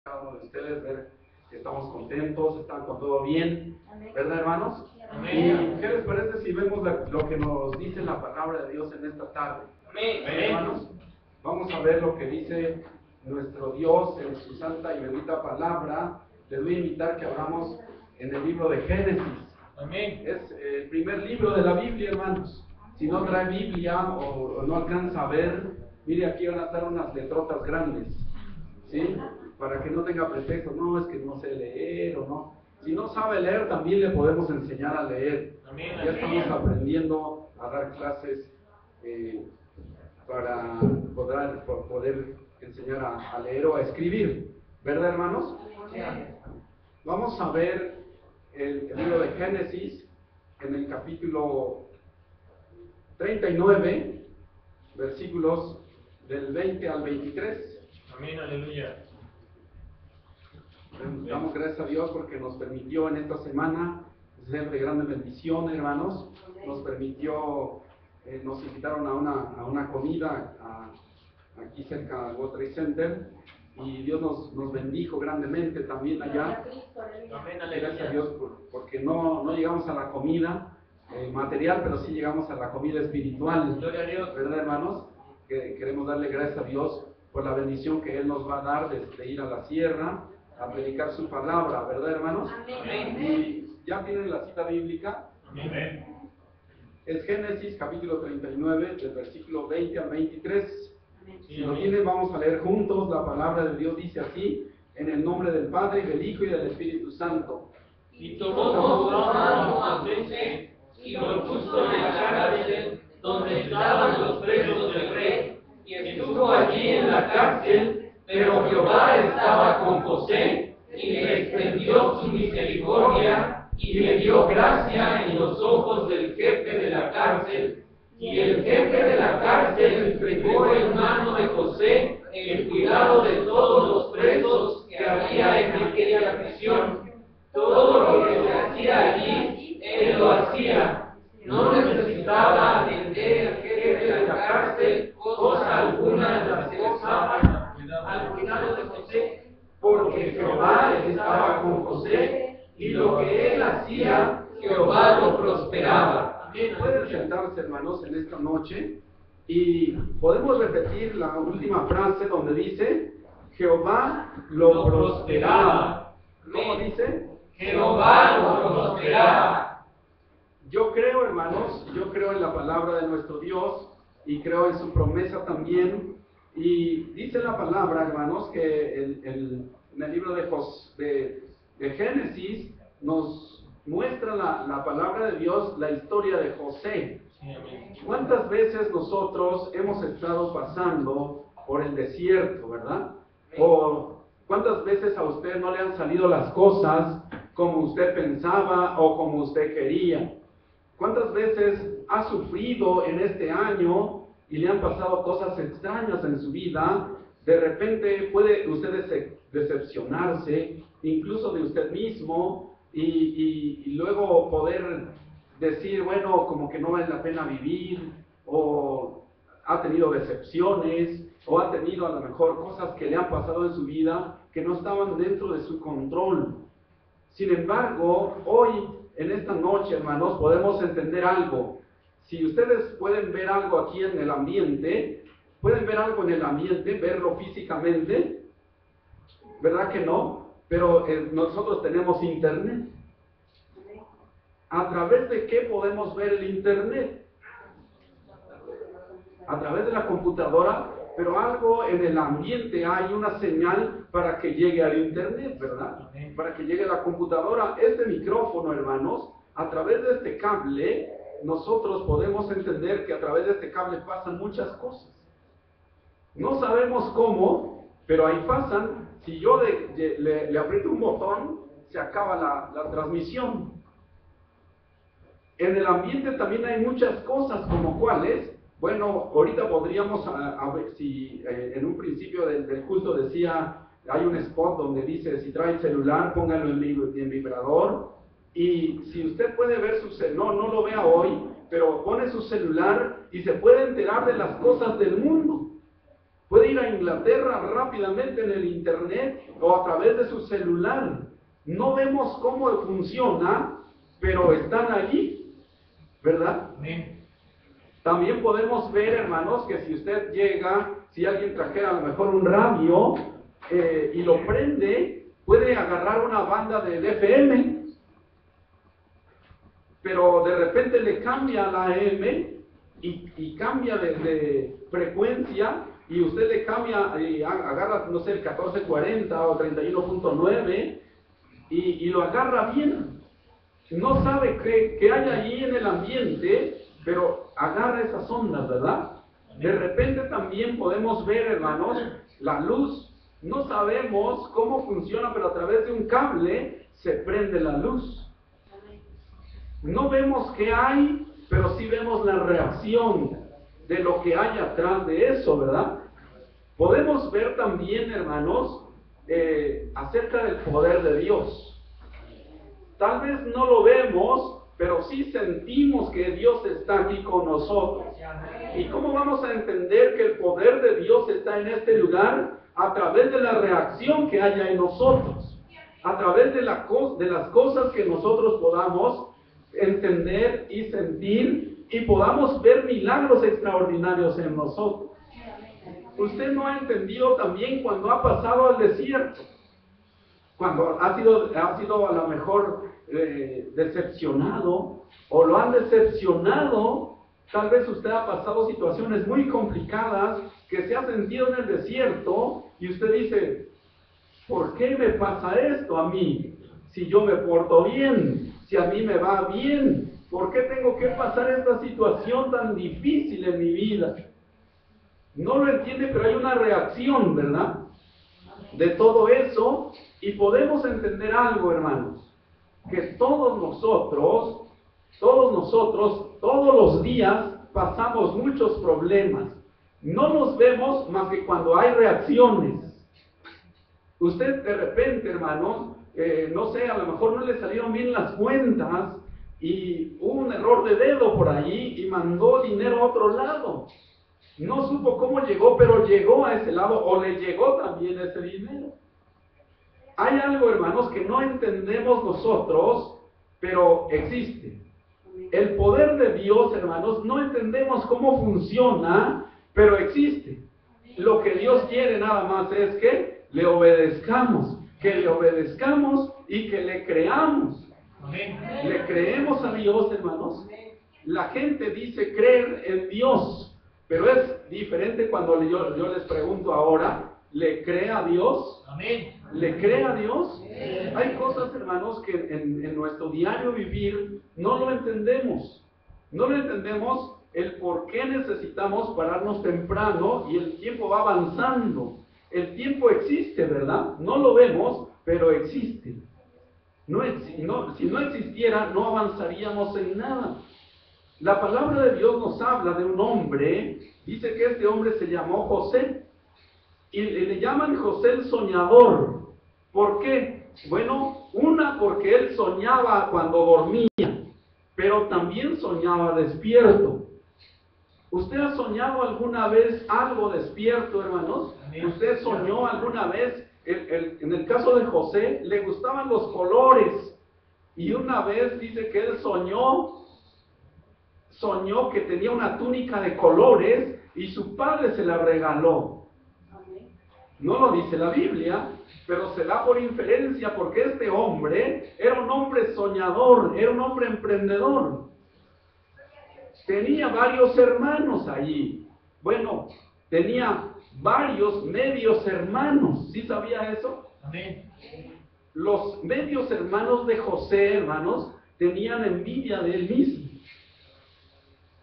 cada uno de ustedes, ver que estamos contentos, están con todo bien, ¿verdad, hermanos? Amén. ¿Y qué les parece si vemos lo que nos dice la palabra de Dios en esta tarde? Amén. Hermanos, vamos a ver lo que dice nuestro Dios en su santa y bendita palabra. Les voy a invitar que abramos en el libro de Génesis. Amén. Es el primer libro de la Biblia, hermanos. Si no trae Biblia o no alcanza a ver, mire, aquí van a estar unas letrotas grandes, ¿sí? Para que no tenga pretexto, no, es que no sé leer o no. Si no sabe leer, también le podemos enseñar a leer. Amén. Ya estamos aprendiendo a dar clases para poder enseñar a leer o a escribir, ¿verdad, hermanos? Vamos a ver el libro de Génesis en el capítulo 39, versículos del 20 al 23. Amén, aleluya. Damos gracias a Dios porque nos permitió en esta semana ser de grande bendición, hermanos. Nos permitió, nos invitaron a una comida aquí cerca del World Trade Center y Dios nos bendijo grandemente también allá. Amén, Gracias a aleluya. Dios porque no llegamos a la comida material, pero sí llegamos a la comida espiritual. Gloria a Dios. ¿Verdad, hermanos? Que queremos darle gracias a Dios por la bendición que Él nos va a dar de ir a la sierra a predicar su palabra, ¿verdad, hermanos? Amén. Y ya tienen la cita bíblica. Amén. Es Génesis capítulo 39, del versículo 20 al 23. Si lo amén. tienen, vamos a leer juntos. La palabra de Dios dice así: en el nombre del Padre, del Hijo y del Espíritu Santo. Y tomó su mano a José y lo puso en la cárcel donde estaban los presos del rey, y estuvo allí en la cárcel, pero Jehová estaba con José y le extendió su misericordia y le dio gracia en los ojos del jefe de la cárcel. Y el jefe de la cárcel entregó en mano de José el cuidado de todos los presos que había en aquella prisión. Todo lo que se hacía allí, él lo hacía. No necesitaba atender al jefe de la cárcel cosa alguna de las que estaban al cuidado de José, porque Jehová estaba con José, y lo que él hacía, Jehová lo prosperaba. Bien, pueden sentarse, hermanos, en esta noche y podemos repetir la última frase donde dice: Jehová lo prosperaba. ¿Cómo dice? Jehová lo prosperaba. Yo creo, hermanos, yo creo en la palabra de nuestro Dios y creo en su promesa también. Y dice la palabra, hermanos, que en el libro de Génesis nos muestra la palabra de Dios, la historia de José. ¿Cuántas veces nosotros hemos estado pasando por el desierto, verdad? O ¿cuántas veces a usted no le han salido las cosas como usted pensaba o como usted quería? ¿Cuántas veces ha sufrido en este año y le han pasado cosas extrañas en su vida? De repente puede usted decepcionarse, incluso de usted mismo, y luego poder decir, bueno, como que no vale la pena vivir, o ha tenido decepciones, o ha tenido a lo mejor cosas que le han pasado en su vida que no estaban dentro de su control. Sin embargo, hoy, en esta noche, hermanos, podemos entender algo. Si ustedes pueden ver algo aquí en el ambiente, pueden ver algo en el ambiente, verlo físicamente, ¿verdad que no? Pero nosotros tenemos internet. ¿A través de qué podemos ver el internet? A través de la computadora, pero algo en el ambiente, hay una señal para que llegue al internet, ¿verdad? Para que llegue a la computadora. Este micrófono, hermanos, a través de este cable, nosotros podemos entender que a través de este cable pasan muchas cosas. No sabemos cómo, pero ahí pasan. Si yo le aprieto un botón, se acaba la transmisión. En el ambiente también hay muchas cosas, como cuáles. Bueno, ahorita podríamos a ver si en un principio del culto decía, hay un spot donde dice, si trae el celular, póngalo en vibrador. Y si usted puede ver su celular, no lo vea hoy, pero pone su celular y se puede enterar de las cosas del mundo. Puede ir a Inglaterra rápidamente en el internet o a través de su celular. No vemos cómo funciona, pero están allí, ¿verdad? Amén. También podemos ver, hermanos, que si usted llega, si alguien trajera a lo mejor un radio y lo prende, puede agarrar una banda del FM, pero de repente le cambia la AM y cambia de frecuencia, y usted le cambia y agarra, no sé, el 1440 o 31.9 y lo agarra bien. No sabe qué hay allí en el ambiente, pero agarra esas ondas, ¿verdad? De repente también podemos ver, hermanos, la luz. No sabemos cómo funciona, pero a través de un cable se prende la luz. No vemos qué hay, pero sí vemos la reacción de lo que hay atrás de eso, ¿verdad? Podemos ver también, hermanos, acerca del poder de Dios. Tal vez no lo vemos, pero sí sentimos que Dios está aquí con nosotros. ¿Y cómo vamos a entender que el poder de Dios está en este lugar? A través de la reacción que haya en nosotros, a través de las cosas que nosotros podamos entender y sentir y podamos ver milagros extraordinarios en nosotros. Usted no ha entendido también cuando ha pasado al desierto, cuando ha sido a lo mejor decepcionado o lo han decepcionado. Tal vez usted ha pasado situaciones muy complicadas que se ha sentido en el desierto y usted dice, ¿por qué me pasa esto a mí? Si yo me porto bien, si a mí me va bien, ¿por qué tengo que pasar esta situación tan difícil en mi vida? No lo entiende, pero hay una reacción, ¿verdad? De todo eso, y podemos entender algo, hermanos, que todos nosotros, todos los días pasamos muchos problemas. No nos vemos más que cuando hay reacciones. Usted de repente, hermanos, no sé, a lo mejor no le salieron bien las cuentas y hubo un error de dedo por ahí y mandó dinero a otro lado. No supo cómo llegó, pero llegó a ese lado o le llegó también ese dinero. Hay algo, hermanos, que no entendemos nosotros, pero existe. El poder de Dios, hermanos, no entendemos cómo funciona, pero existe. Lo que Dios quiere nada más es que le obedezcamos y que le creamos. Amén. ¿Le creemos a Dios, hermanos? La gente dice creer en Dios, pero es diferente cuando yo les pregunto ahora, ¿le cree a Dios? Amén. ¿Le cree a Dios? Hay cosas, hermanos, que en nuestro diario vivir no lo entendemos. No lo entendemos el por qué necesitamos pararnos temprano y el tiempo va avanzando. El tiempo existe, ¿verdad? No lo vemos, pero existe. Si no existiera, no avanzaríamos en nada. La palabra de Dios nos habla de un hombre, dice que este hombre se llamó José, y le llaman José el soñador. ¿Por qué? Bueno, porque él soñaba cuando dormía, pero también soñaba despierto. ¿Usted ha soñado alguna vez algo despierto, hermanos? ¿Usted soñó alguna vez? En el caso de José, le gustaban los colores, y una vez dice que él soñó que tenía una túnica de colores y su padre se la regaló. No lo dice la Biblia, pero se da por inferencia porque este hombre era un hombre soñador, era un hombre emprendedor. Tenía varios hermanos allí. Bueno, tenía varios medios hermanos. ¿Sí sabía eso? Amén. Los medios hermanos de José, hermanos, tenían envidia de él mismo.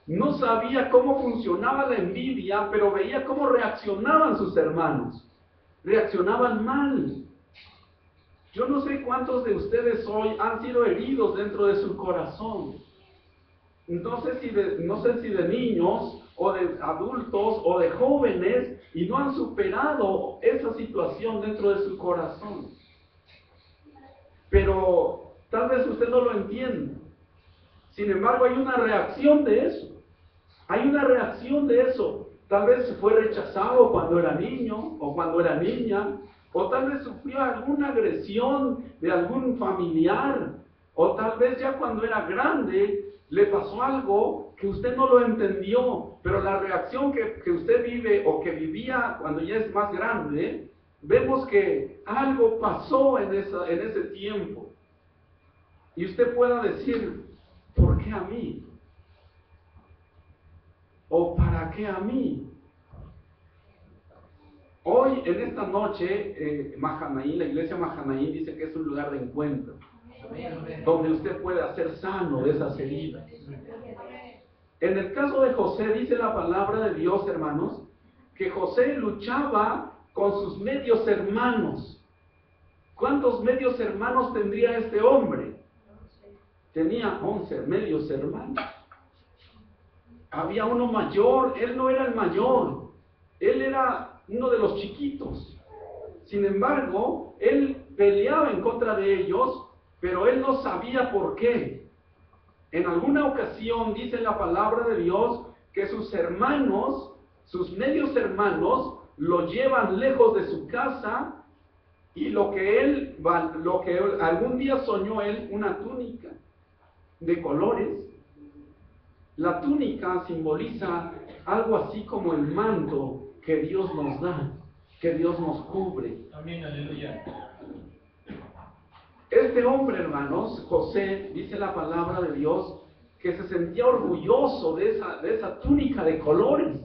No sabía cómo funcionaba la envidia, pero veía cómo reaccionaban sus hermanos. Reaccionaban mal. Yo no sé cuántos de ustedes hoy han sido heridos dentro de su corazón. No sé si de niños o de adultos o de jóvenes y no han superado esa situación dentro de su corazón. Pero tal vez usted no lo entienda. Sin embargo, hay una reacción de eso. Hay una reacción de eso. Tal vez fue rechazado cuando era niño o cuando era niña, o tal vez sufrió alguna agresión de algún familiar, o tal vez ya cuando era grande le pasó algo que usted no lo entendió, pero la reacción que usted vive o que vivía cuando ya es más grande, vemos que algo pasó en ese tiempo. Y usted pueda decir, ¿por qué a mí? ¿O para qué a mí? Hoy, en esta noche, Mahanaim, la iglesia Mahanaim dice que es un lugar de encuentro, donde usted puede hacer sano de esas heridas. En el caso de José, dice la palabra de Dios, hermanos, que José luchaba con sus medios hermanos. ¿Cuántos medios hermanos tendría este hombre? Tenía 11 medios hermanos. Había uno mayor, él no era el mayor, él era uno de los chiquitos. Sin embargo, él peleaba en contra de ellos, pero él no sabía por qué. En alguna ocasión dice la palabra de Dios que sus hermanos, sus medios hermanos, lo llevan lejos de su casa, y lo que algún día soñó él, una túnica de colores. La túnica simboliza algo así como el manto que Dios nos da, que Dios nos cubre. Amén, aleluya. Este hombre, hermanos, José, dice la palabra de Dios, que se sentía orgulloso de esa túnica de colores.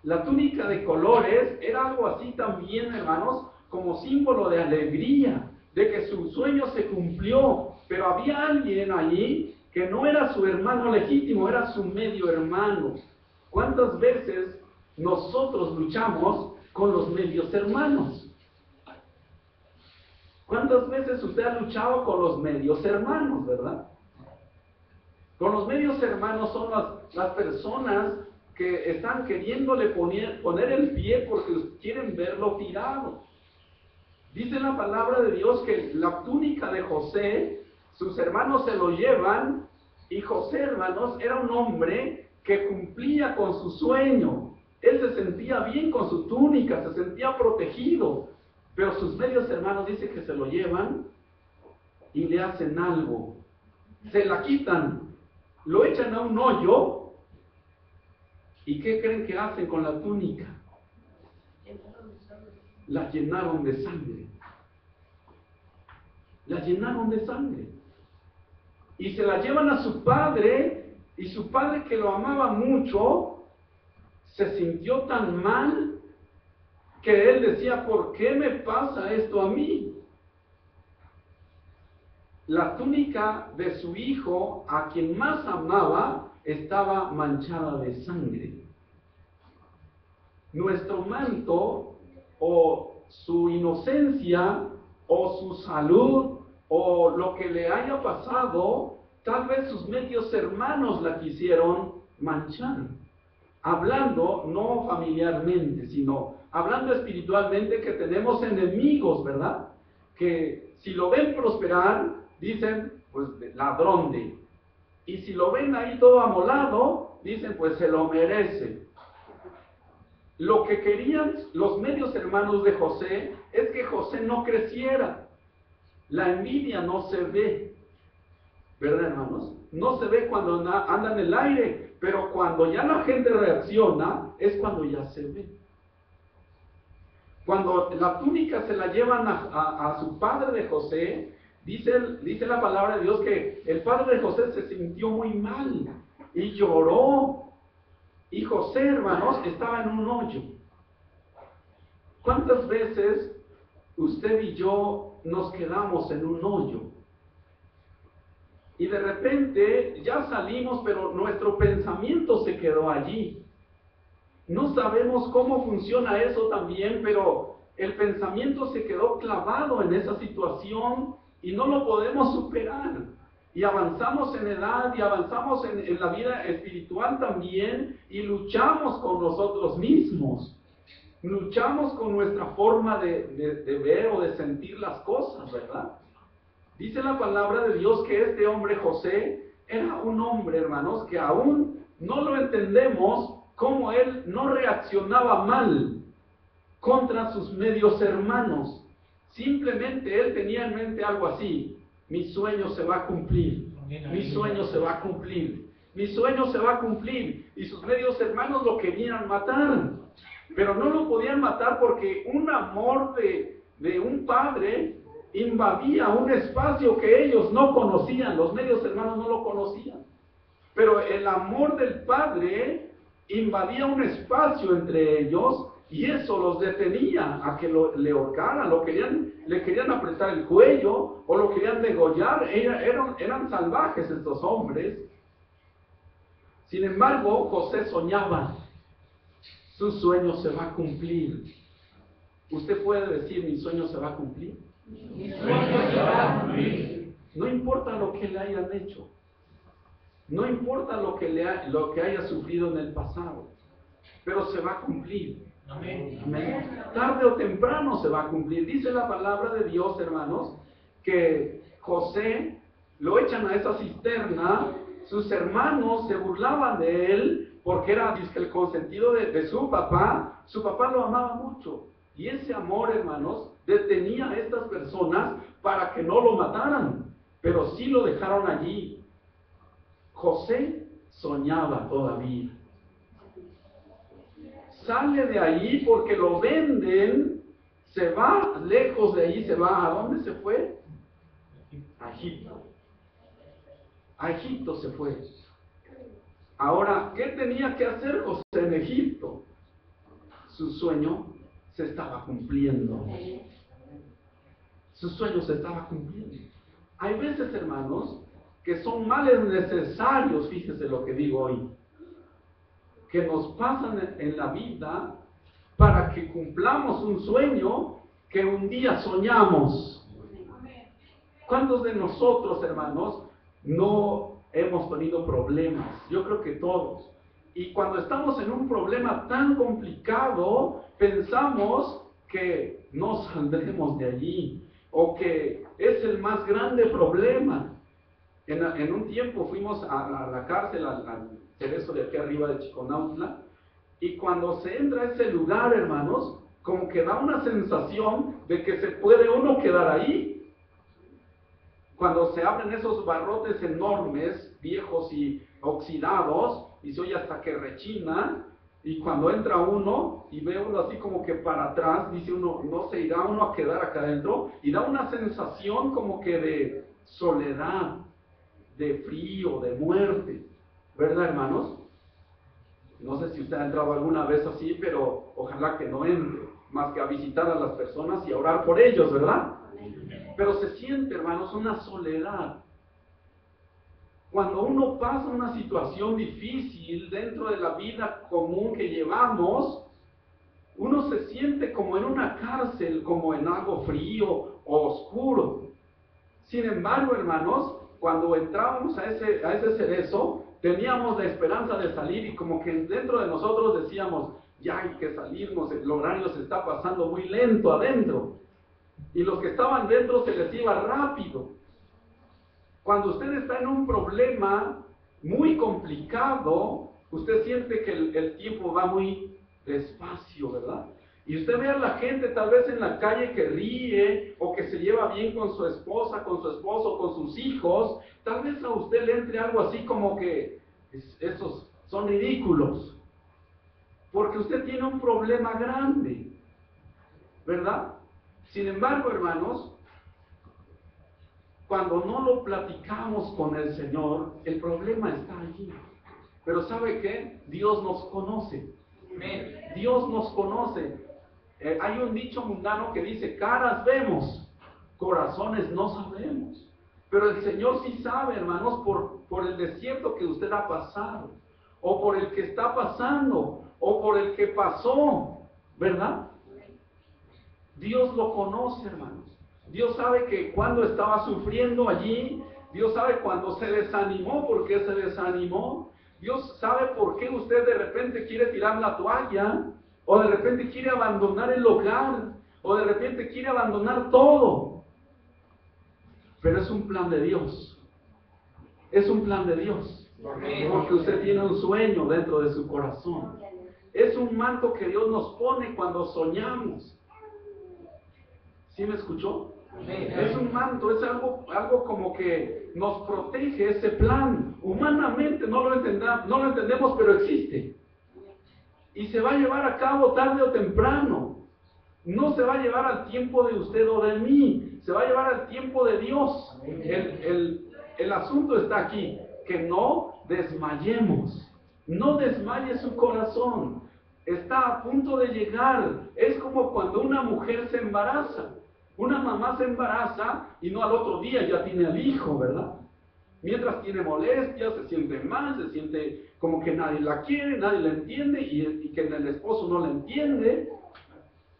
La túnica de colores era algo así también, hermanos, como símbolo de alegría, de que su sueño se cumplió, pero había alguien allí que no era su hermano legítimo, era su medio hermano. ¿Cuántas veces nosotros luchamos con los medios hermanos? ¿Cuántas veces usted ha luchado con los medios hermanos, verdad? Con los medios hermanos son las personas que están queriéndole poner el pie porque quieren verlo tirado. Dice la palabra de Dios que la túnica de José, sus hermanos se lo llevan, y José, hermanos, era un hombre que cumplía con su sueño. Él se sentía bien con su túnica, se sentía protegido, pero sus medios hermanos dicen que se lo llevan y le hacen algo. Se la quitan, lo echan a un hoyo, ¿y qué creen que hacen con la túnica? La llenaron de sangre. La llenaron de sangre. Y se la llevan a su padre, y su padre, que lo amaba mucho, se sintió tan mal que él decía, ¿por qué me pasa esto a mí? La túnica de su hijo, a quien más amaba, estaba manchada de sangre. Nuestro manto, o su inocencia, o su salud, o lo que le haya pasado, tal vez sus medios hermanos la quisieron manchar. Hablando no familiarmente, sino hablando espiritualmente, que tenemos enemigos, ¿verdad? Que si lo ven prosperar, dicen, pues ladrón de. Y si lo ven ahí todo amolado, dicen, pues se lo merece. Lo que querían los medios hermanos de José es que José no creciera. La envidia no se ve, ¿verdad, hermanos? No se ve cuando anda en el aire, pero cuando ya la gente reacciona, es cuando ya se ve. Cuando la túnica se la llevan a su padre de José, dice la palabra de Dios que el padre de José se sintió muy mal y lloró. Y José, hermanos, estaba en un hoyo. ¿Cuántas veces usted y yo nos quedamos en un hoyo? Y de repente ya salimos, pero nuestro pensamiento se quedó allí. No sabemos cómo funciona eso también, pero el pensamiento se quedó clavado en esa situación y no lo podemos superar. Y avanzamos en edad y avanzamos en la vida espiritual también, y luchamos con nosotros mismos. Luchamos con nuestra forma de ver o de sentir las cosas, ¿verdad? Dice la palabra de Dios que este hombre José era un hombre, hermanos, que aún no lo entendemos, cómo él no reaccionaba mal contra sus medios hermanos. Simplemente él tenía en mente algo así: mi sueño se va a cumplir, mi sueño se va a cumplir, mi sueño se va a cumplir. Y sus medios hermanos lo querían matar, pero no lo podían matar porque un amor de un padre invadía un espacio que ellos no conocían. Los medios hermanos no lo conocían, pero el amor del padre invadía un espacio entre ellos, y eso los detenía a que le ahorcaran, le querían apretar el cuello o lo querían degollar. Eran salvajes estos hombres. Sin embargo, José soñaba: su sueño se va a cumplir. Usted puede decir: mi sueño se va a cumplir. Mi sueño se va a cumplir. No importa lo que le hayan hecho, no importa lo que haya sufrido en el pasado, pero se va a cumplir. Amén. Amén. Tarde o temprano se va a cumplir. Dice la palabra de Dios, hermanos, que José lo echan a esa cisterna. Sus hermanos se burlaban de él porque era el consentido de su papá. Su papá lo amaba mucho, y ese amor, hermanos, detenía a estas personas para que no lo mataran, pero sí lo dejaron allí. José soñaba todavía. Sale de ahí porque lo venden, se va lejos de ahí, se va. ¿A dónde se fue? A Egipto. A Egipto se fue. Ahora, ¿qué tenía que hacer José en Egipto? Su sueño se estaba cumpliendo. Su sueño se estaba cumpliendo. Hay veces, hermanos, que son males necesarios, fíjese lo que digo hoy, que nos pasan en la vida para que cumplamos un sueño que un día soñamos. ¿Cuántos de nosotros, hermanos, no hemos tenido problemas? Yo creo que todos. Y cuando estamos en un problema tan complicado, pensamos que no saldremos de allí, o que es el más grande problema. En un tiempo fuimos a la cárcel, al cerezo de aquí arriba de Chiconautla, y cuando se entra a ese lugar, hermanos, como que da una sensación de que se puede uno quedar ahí. Cuando se abren esos barrotes enormes, viejos y oxidados, y se oye hasta que rechina, y cuando entra uno y ve uno así como que para atrás, dice uno: no se irá uno a quedar acá adentro, y da una sensación como que de soledad, de frío, de muerte, ¿verdad, hermanos? No sé si usted ha entrado alguna vez así, pero ojalá que no entre, más que a visitar a las personas y a orar por ellos, ¿verdad? Pero se siente, hermanos, una soledad. Cuando uno pasa una situación difícil dentro de la vida común que llevamos, uno se siente como en una cárcel, como en algo frío o oscuro. Sin embargo, hermanos, cuando entrábamos a ese cerezo, teníamos la esperanza de salir, y como que dentro de nosotros decíamos: ya hay que salirnos, el horario se está pasando muy lento adentro. Y los que estaban dentro se les iba rápido. Cuando usted está en un problema muy complicado, usted siente que el tiempo va muy despacio, ¿verdad? Y usted ve a la gente tal vez en la calle que ríe, o que se lleva bien con su esposa, con su esposo, con sus hijos. Tal vez a usted le entre algo así como que esos son ridículos, porque usted tiene un problema grande, ¿verdad? Sin embargo, hermanos, cuando no lo platicamos con el Señor, el problema está allí. Pero ¿sabe qué? Dios nos conoce. Dios nos conoce. Hay un dicho mundano que dice: caras vemos, corazones no sabemos. Pero el Señor sí sabe, hermanos, por el desierto que usted ha pasado, o por el que está pasando, o por el que pasó, ¿verdad? Dios lo conoce, hermanos. Dios sabe que cuando estaba sufriendo allí, Dios sabe cuando se desanimó, por qué se desanimó. Dios sabe por qué usted de repente quiere tirar la toalla, o de repente quiere abandonar el hogar, o de repente quiere abandonar todo. Pero es un plan de Dios. Es un plan de Dios. Porque usted tiene un sueño dentro de su corazón. Es un manto que Dios nos pone cuando soñamos. ¿Sí me escuchó? Es un manto, es algo como que nos protege ese plan. Humanamente no lo entendemos, pero existe. Y se va a llevar a cabo tarde o temprano. No se va a llevar al tiempo de usted o de mí, se va a llevar al tiempo de Dios. El asunto está aquí, que no desmayemos. No desmaye su corazón. Está a punto de llegar. Es como cuando una mujer se embaraza. Una mamá se embaraza y no al otro día ya tiene al hijo, ¿verdad? Mientras tiene molestias, se siente mal, se siente como que nadie la quiere, nadie la entiende y que el esposo no la entiende.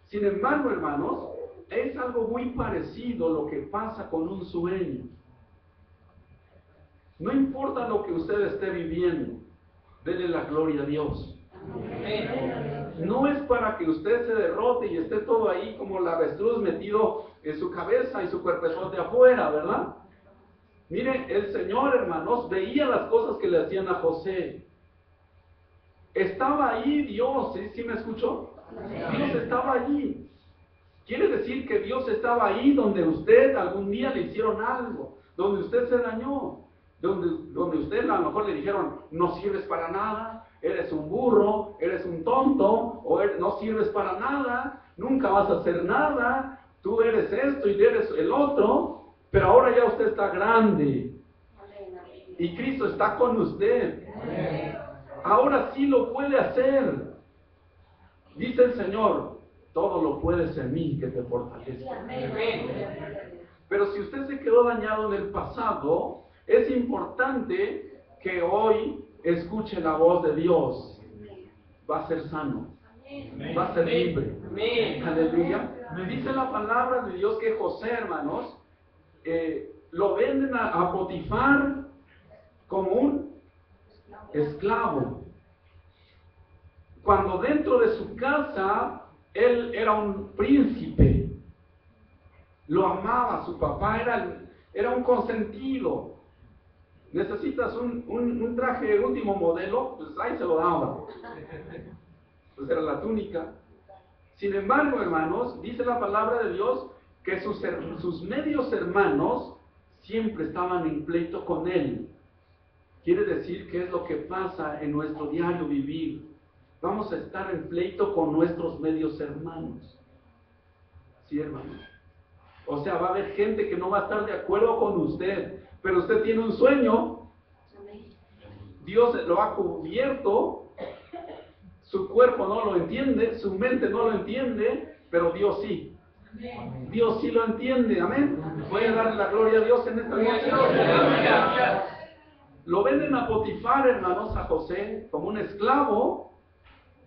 Sin embargo, hermanos, es algo muy parecido lo que pasa con un sueño. No importa lo que usted esté viviendo, dele la gloria a Dios. No es para que usted se derrote y esté todo ahí como el avestruz metido en su cabeza y su cuerpezote afuera, ¿verdad? Mire, el Señor, hermanos, veía las cosas que le hacían a José. Estaba ahí Dios, ¿sí me escuchó? Dios estaba allí. Quiere decir que Dios estaba ahí donde usted algún día le hicieron algo, donde usted se dañó, donde usted a lo mejor le dijeron, no sirves para nada, eres un burro, eres un tonto, o no sirves para nada, nunca vas a hacer nada, tú eres esto y eres el otro, pero ahora ya usted está grande y Cristo está con usted. Ahora sí lo puede hacer. Dice el Señor, todo lo puedes en mí que te fortalece. Pero si usted se quedó dañado en el pasado, es importante que hoy escuche la voz de Dios. Va a ser sano, va a ser libre. Aleluya. Me dice la palabra de Dios que José, hermanos, lo venden a Potifar como un esclavo. Cuando dentro de su casa él era un príncipe, lo amaba, su papá era un consentido. Necesitas un traje último modelo, pues ahí se lo daba. Pues era la túnica. Sin embargo, hermanos, dice la palabra de Dios que sus medios hermanos siempre estaban en pleito con él. Quiere decir que es lo que pasa en nuestro diario vivir. Vamos a estar en pleito con nuestros medios hermanos. ¿Sí, hermanos? O sea, va a haber gente que no va a estar de acuerdo con usted, pero usted tiene un sueño. Dios lo ha cubierto. Su cuerpo no lo entiende, su mente no lo entiende, pero Dios sí. Dios sí lo entiende, amén. Voy a darle la gloria a Dios en esta noche. Lo venden a Potifar, hermanos, a José, como un esclavo,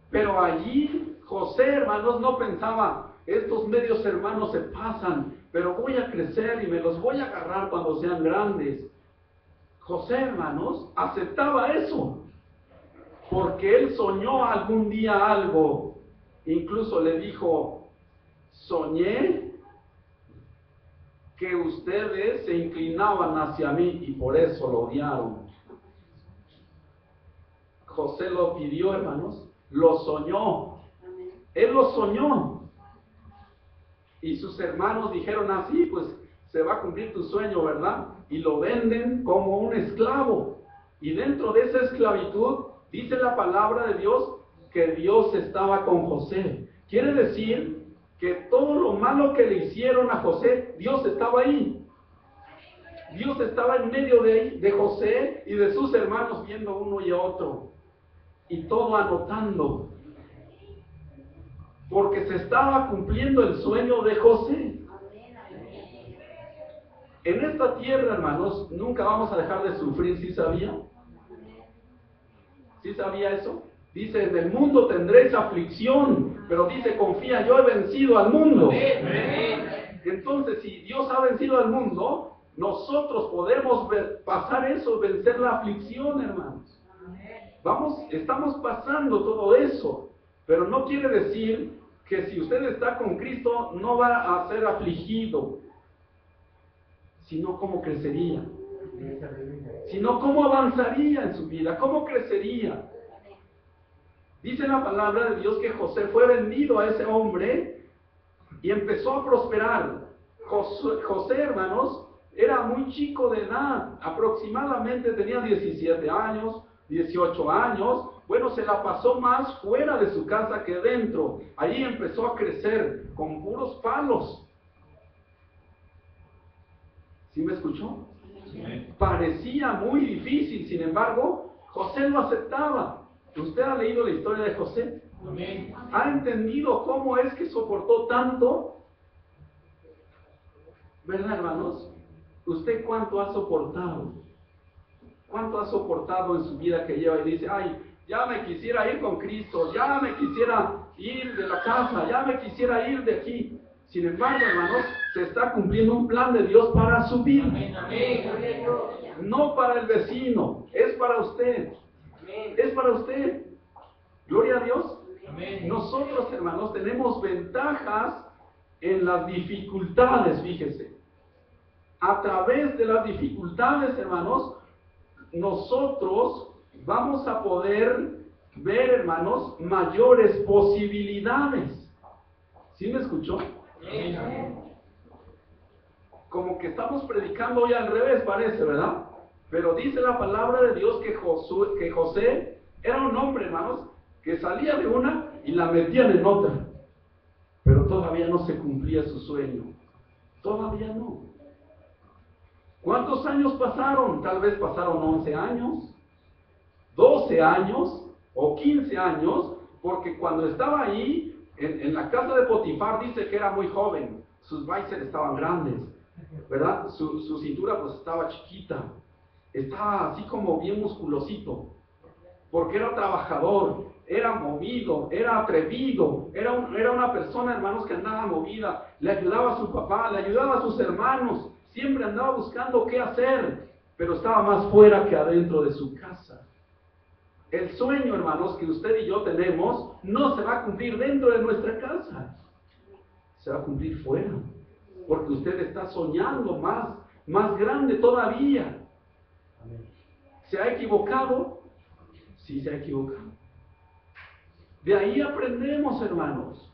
pero allí José, hermanos, no pensaba, estos medios hermanos se pasan, pero voy a crecer y me los voy a agarrar cuando sean grandes. José, hermanos, aceptaba eso, porque él soñó algún día algo. Incluso le dijo, soñé que ustedes se inclinaban hacia mí y por eso lo odiaron. José lo pidió, hermanos, lo soñó. Él lo soñó. Y sus hermanos dijeron así, pues se va a cumplir tu sueño, ¿verdad? Y lo venden como un esclavo. Y dentro de esa esclavitud, dice la palabra de Dios que Dios estaba con José. Quiere decir que todo lo malo que le hicieron a José, Dios estaba ahí. Dios estaba en medio de José y de sus hermanos viendo uno y otro. Y todo anotando. Porque se estaba cumpliendo el sueño de José. En esta tierra, hermanos, nunca vamos a dejar de sufrir, ¿sí sabía? ¿Sí sabía eso? Dice, en el mundo tendréis aflicción, pero dice, confía, yo he vencido al mundo. Entonces, si Dios ha vencido al mundo, nosotros podemos pasar eso, vencer la aflicción, hermanos. Estamos pasando todo eso, pero no quiere decir que si usted está con Cristo no va a ser afligido, sino cómo crecería. sino cómo avanzaría en su vida, cómo crecería. Dice la palabra de Dios que José fue vendido a ese hombre y empezó a prosperar. José, hermanos, era muy chico de edad, aproximadamente tenía 17 años, 18 años. Bueno, se la pasó más fuera de su casa que dentro. Allí empezó a crecer con puros palos. ¿Sí me escuchó? Sí. Parecía muy difícil, sin embargo, José lo aceptaba. ¿Usted ha leído la historia de José? Amén. ¿Ha entendido cómo es que soportó tanto? ¿Verdad, hermanos? ¿Usted cuánto ha soportado? ¿Cuánto ha soportado en su vida que lleva y dice, ay, ya me quisiera ir con Cristo, ya me quisiera ir de la casa, ya me quisiera ir de aquí? Sin embargo, hermanos, se está cumpliendo un plan de Dios para su vida. Amén, amén. No para el vecino, es para usted. Es para usted. Gloria a Dios. Amén. Nosotros, hermanos, tenemos ventajas en las dificultades, fíjese. A través de las dificultades, hermanos, nosotros vamos a poder ver, hermanos, mayores posibilidades. ¿Sí me escuchó? Como que estamos predicando hoy al revés, parece, ¿verdad? Pero dice la palabra de Dios que José era un hombre, hermanos, que salía de una y la metían en otra. Pero todavía no se cumplía su sueño. Todavía no. ¿Cuántos años pasaron? Tal vez pasaron 11 años, 12 años o 15 años, porque cuando estaba ahí, en la casa de Potifar, dice que era muy joven, sus bíceps estaban grandes, ¿verdad? Su cintura pues estaba chiquita, estaba así como bien musculosito, porque era trabajador, era movido, era atrevido, era una persona, hermanos, que andaba movida, le ayudaba a su papá, le ayudaba a sus hermanos, siempre andaba buscando qué hacer, pero estaba más fuera que adentro de su casa. El sueño, hermanos, que usted y yo tenemos, no se va a cumplir dentro de nuestra casa, se va a cumplir fuera, porque usted está soñando más grande todavía. ¿Se ha equivocado? Sí, se ha equivocado. De ahí aprendemos, hermanos.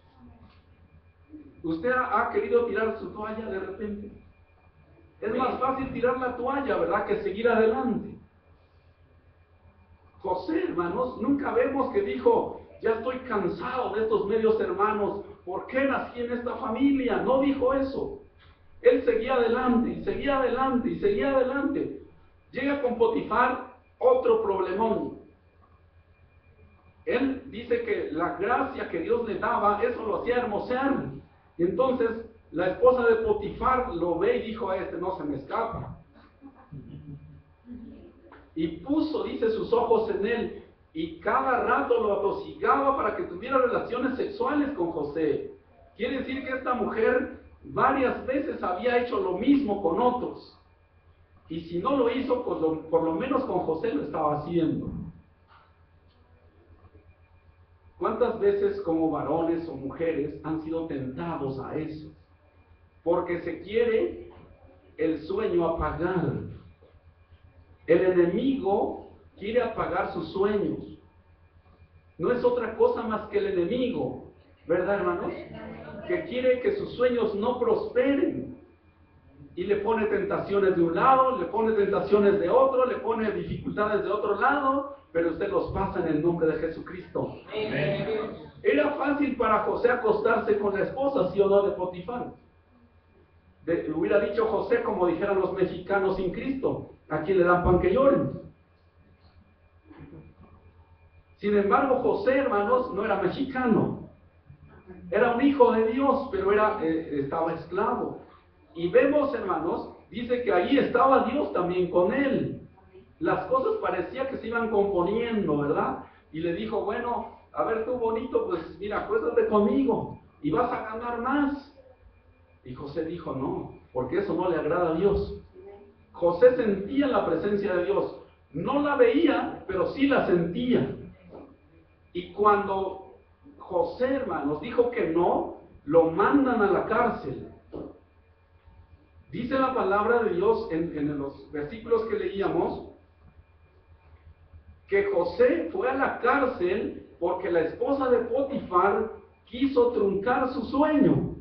Usted ha querido tirar su toalla de repente. Es más fácil tirar la toalla, ¿verdad?, que seguir adelante. José, hermanos, nunca vemos que dijo, ya estoy cansado de estos medios hermanos, ¿por qué nací en esta familia? No dijo eso. Él seguía adelante, y seguía adelante, y seguía adelante. Llega con Potifar, otro problemón. Él dice que la gracia que Dios le daba, eso lo hacía hermosear. Y entonces, la esposa de Potifar lo ve y dijo, a este no se me escapa. Y puso, dice, sus ojos en él, y cada rato lo atosigaba para que tuviera relaciones sexuales con José. Quiere decir que esta mujer varias veces había hecho lo mismo con otros. Y si no lo hizo, pues por lo menos con José lo estaba haciendo. ¿Cuántas veces como varones o mujeres han sido tentados a eso? Porque se quiere el sueño apagar. El enemigo quiere apagar sus sueños. No es otra cosa más que el enemigo, ¿verdad, hermanos? Que quiere que sus sueños no prosperen. Y le pone tentaciones de un lado, le pone tentaciones de otro, le pone dificultades de otro lado, pero usted los pasa en el nombre de Jesucristo. Amén. Era fácil para José acostarse con la esposa, ¿sí o no?, de Potifar. Hubiera dicho José, como dijeran los mexicanos, sin Cristo, ¿a quién le dan pan que lloren? Sin embargo, José, hermanos, no era mexicano. Era un hijo de Dios, pero estaba esclavo. Y vemos, hermanos, dice que ahí estaba Dios también con él. Las cosas parecía que se iban componiendo, ¿verdad? Y le dijo, bueno, a ver tú bonito, pues mira, acuéstate conmigo y vas a ganar más. Y José dijo, no, porque eso no le agrada a Dios. José sentía la presencia de Dios. No la veía, pero sí la sentía. Y cuando José, hermanos, dijo que no, lo mandan a la cárcel. Dice la palabra de Dios en los versículos que leíamos, que José fue a la cárcel porque la esposa de Potifar quiso truncar su sueño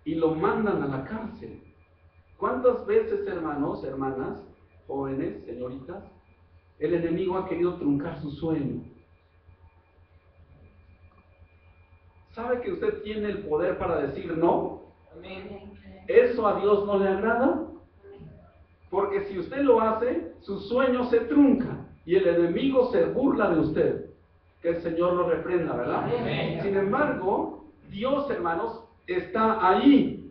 y lo mandan a la cárcel. ¿Cuántas veces, hermanos, hermanas, jóvenes, señoritas, el enemigo ha querido truncar su sueño? ¿Sabe que usted tiene el poder para decir no? ¿Eso a Dios no le agrada? Porque si usted lo hace, su sueño se trunca y el enemigo se burla de usted. Que el Señor lo reprenda, ¿verdad? Sin embargo, Dios, hermanos, está allí.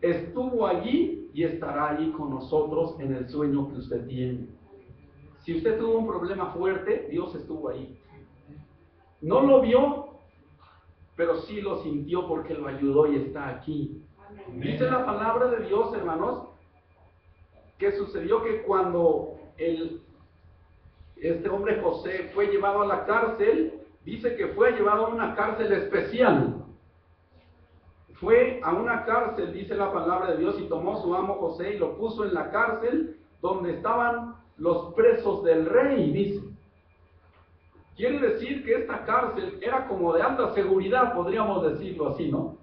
Estuvo allí y estará allí con nosotros en el sueño que usted tiene. Si usted tuvo un problema fuerte, Dios estuvo ahí. No lo vio, pero sí lo sintió porque lo ayudó y está aquí. Dice la palabra de Dios, hermanos, que sucedió que cuando este hombre José fue llevado a la cárcel, dice que fue llevado a una cárcel especial. Fue a una cárcel, dice la palabra de Dios, y tomó su amo José y lo puso en la cárcel donde estaban los presos del rey, dice. Quiere decir que esta cárcel era como de alta seguridad, podríamos decirlo así, ¿no?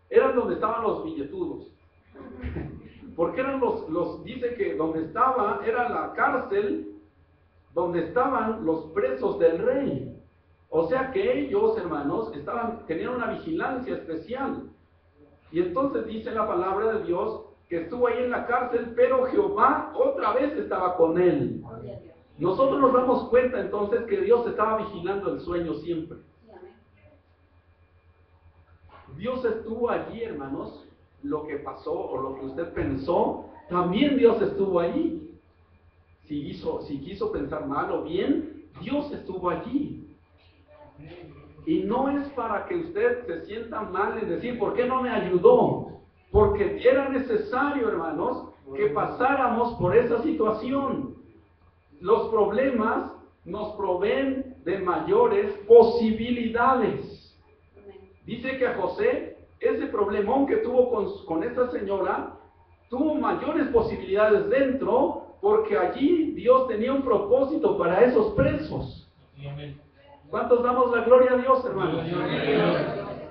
Eran donde estaban los billetudos. Porque eran dice que donde estaba, era la cárcel donde estaban los presos del rey. O sea que ellos, hermanos, tenían una vigilancia especial. Y entonces dice la palabra de Dios que estuvo ahí en la cárcel, pero Jehová otra vez estaba con él. Nosotros nos damos cuenta entonces que Dios estaba vigilando el sueño siempre. Dios estuvo allí, hermanos. Lo que pasó o lo que usted pensó, también Dios estuvo allí. Si quiso pensar mal o bien, Dios estuvo allí. Y no es para que usted se sienta mal en decir, ¿por qué no me ayudó? Porque era necesario, hermanos, que pasáramos por esa situación. Los problemas nos proveen de mayores posibilidades. Dice que a José, ese problemón que tuvo con esta señora, tuvo mayores posibilidades dentro, porque allí Dios tenía un propósito para esos presos. ¿Cuántos damos la gloria a Dios, hermanos?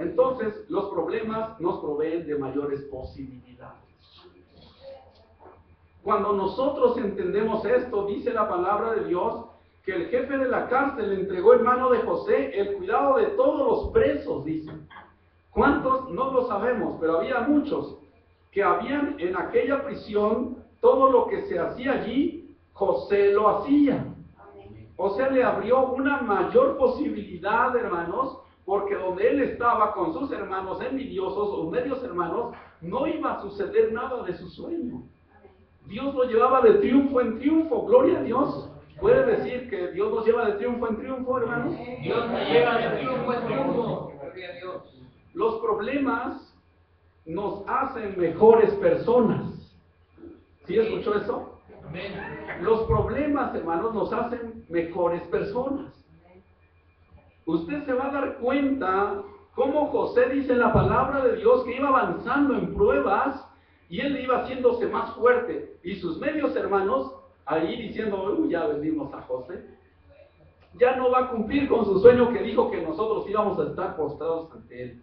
Entonces, los problemas nos proveen de mayores posibilidades. Cuando nosotros entendemos esto, dice la palabra de Dios, que el jefe de la cárcel le entregó en mano de José el cuidado de todos los presos, dice. ¿Cuántos? No lo sabemos, pero había muchos que habían en aquella prisión, todo lo que se hacía allí, José lo hacía. O sea, le abrió una mayor posibilidad, hermanos, porque donde él estaba con sus hermanos envidiosos o medios hermanos, no iba a suceder nada de su sueño. Dios lo llevaba de triunfo en triunfo, gloria a Dios. ¿Puede decir que Dios nos lleva de triunfo en triunfo, hermanos? Dios nos lleva de triunfo en triunfo, gloria a Dios. Los problemas nos hacen mejores personas. ¿Sí escuchó eso? Amén. Los problemas, hermanos, nos hacen mejores personas. Usted se va a dar cuenta cómo José dice en la palabra de Dios que iba avanzando en pruebas y él iba haciéndose más fuerte. Y sus medios hermanos ahí diciendo, ya vendimos a José. Ya no va a cumplir con su sueño que dijo que nosotros íbamos a estar postrados ante él.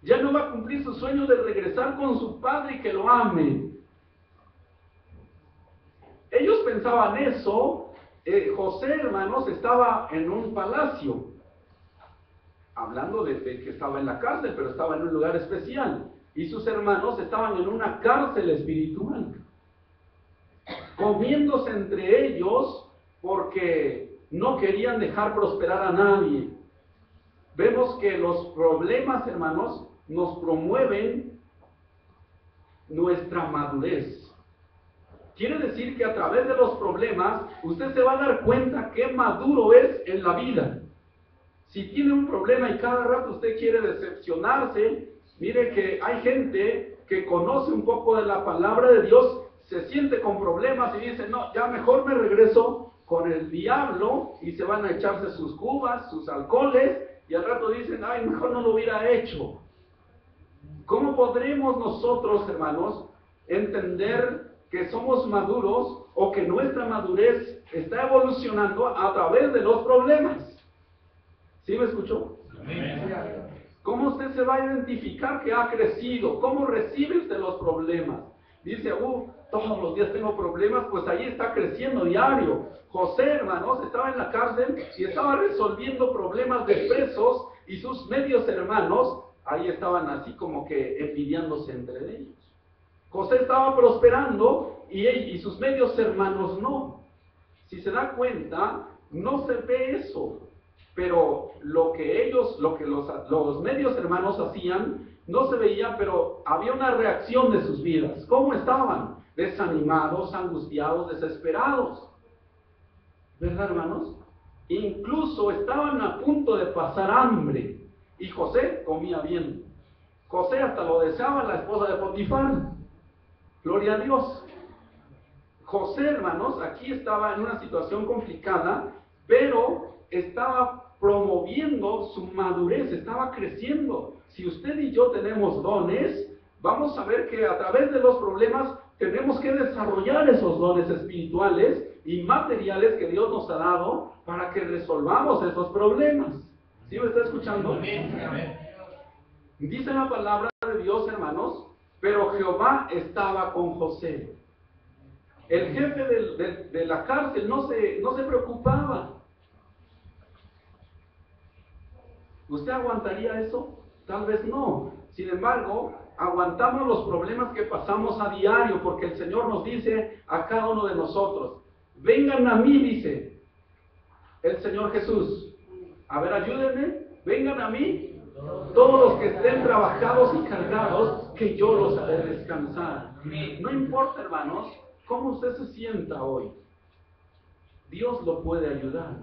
Ya no va a cumplir su sueño de regresar con su padre y que lo ame. Ellos pensaban eso. José, hermanos, estaba en un palacio. Hablando de que estaba en la cárcel, pero estaba en un lugar especial. Y sus hermanos estaban en una cárcel espiritual. Comiéndose entre ellos porque no querían dejar prosperar a nadie. Vemos que los problemas, hermanos, nos promueven nuestra madurez. Quiere decir que a través de los problemas, usted se va a dar cuenta qué maduro es en la vida. Si tiene un problema y cada rato usted quiere decepcionarse, mire que hay gente que conoce un poco de la palabra de Dios, se siente con problemas y dice, no, ya mejor me regreso con el diablo, y se van a echarse sus cubas, sus alcoholes, y al rato dicen, ay, mejor no lo hubiera hecho. ¿Cómo podremos nosotros, hermanos, entender que somos maduros o que nuestra madurez está evolucionando a través de los problemas? ¿Sí me escuchó? ¿Cómo usted se va a identificar que ha crecido? ¿Cómo recibe usted los problemas? Dice, todos los días tengo problemas, pues ahí está creciendo diario. José, hermanos, estaba en la cárcel y estaba resolviendo problemas de presos, y sus medios hermanos ahí estaban así como que envidiándose entre ellos. José estaba prosperando y sus medios hermanos no. Si se da cuenta, no se ve eso. Pero lo que los medios hermanos hacían, no se veía, pero había una reacción de sus vidas. ¿Cómo estaban? Desanimados, angustiados, desesperados. ¿Verdad, hermanos? Incluso estaban a punto de pasar hambre. Y José comía bien. José hasta lo deseaba la esposa de Potifar. Gloria a Dios. José, hermanos, aquí estaba en una situación complicada, pero estaba promoviendo su madurez, estaba creciendo. Si usted y yo tenemos dones, vamos a ver que a través de los problemas tenemos que desarrollar esos dones espirituales y materiales que Dios nos ha dado para que resolvamos esos problemas. ¿Sí me está escuchando? Dice la palabra de Dios, hermanos, pero Jehová estaba con José. El jefe de la cárcel no se preocupaba. ¿Usted aguantaría eso? Tal vez no. Sin embargo, aguantamos los problemas que pasamos a diario, porque el Señor nos dice a cada uno de nosotros, vengan a mí, dice el Señor Jesús. A ver, ayúdenme, vengan a mí, todos los que estén trabajados y cargados, que yo los haré descansar. No importa, hermanos, cómo usted se sienta hoy, Dios lo puede ayudar.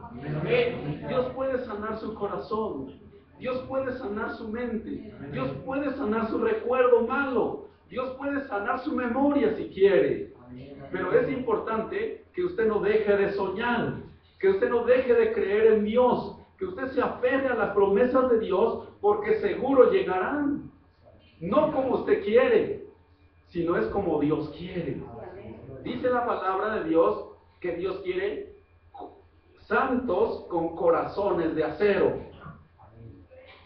Dios puede sanar su corazón. Dios puede sanar su mente. Dios puede sanar su recuerdo malo. Dios puede sanar su memoria si quiere. Pero es importante que usted no deje de soñar, que usted no deje de creer en Dios, que usted se aferre a las promesas de Dios, porque seguro llegarán. No como usted quiere, sino es como Dios quiere. Dice la palabra de Dios que Dios quiere santos con corazones de acero,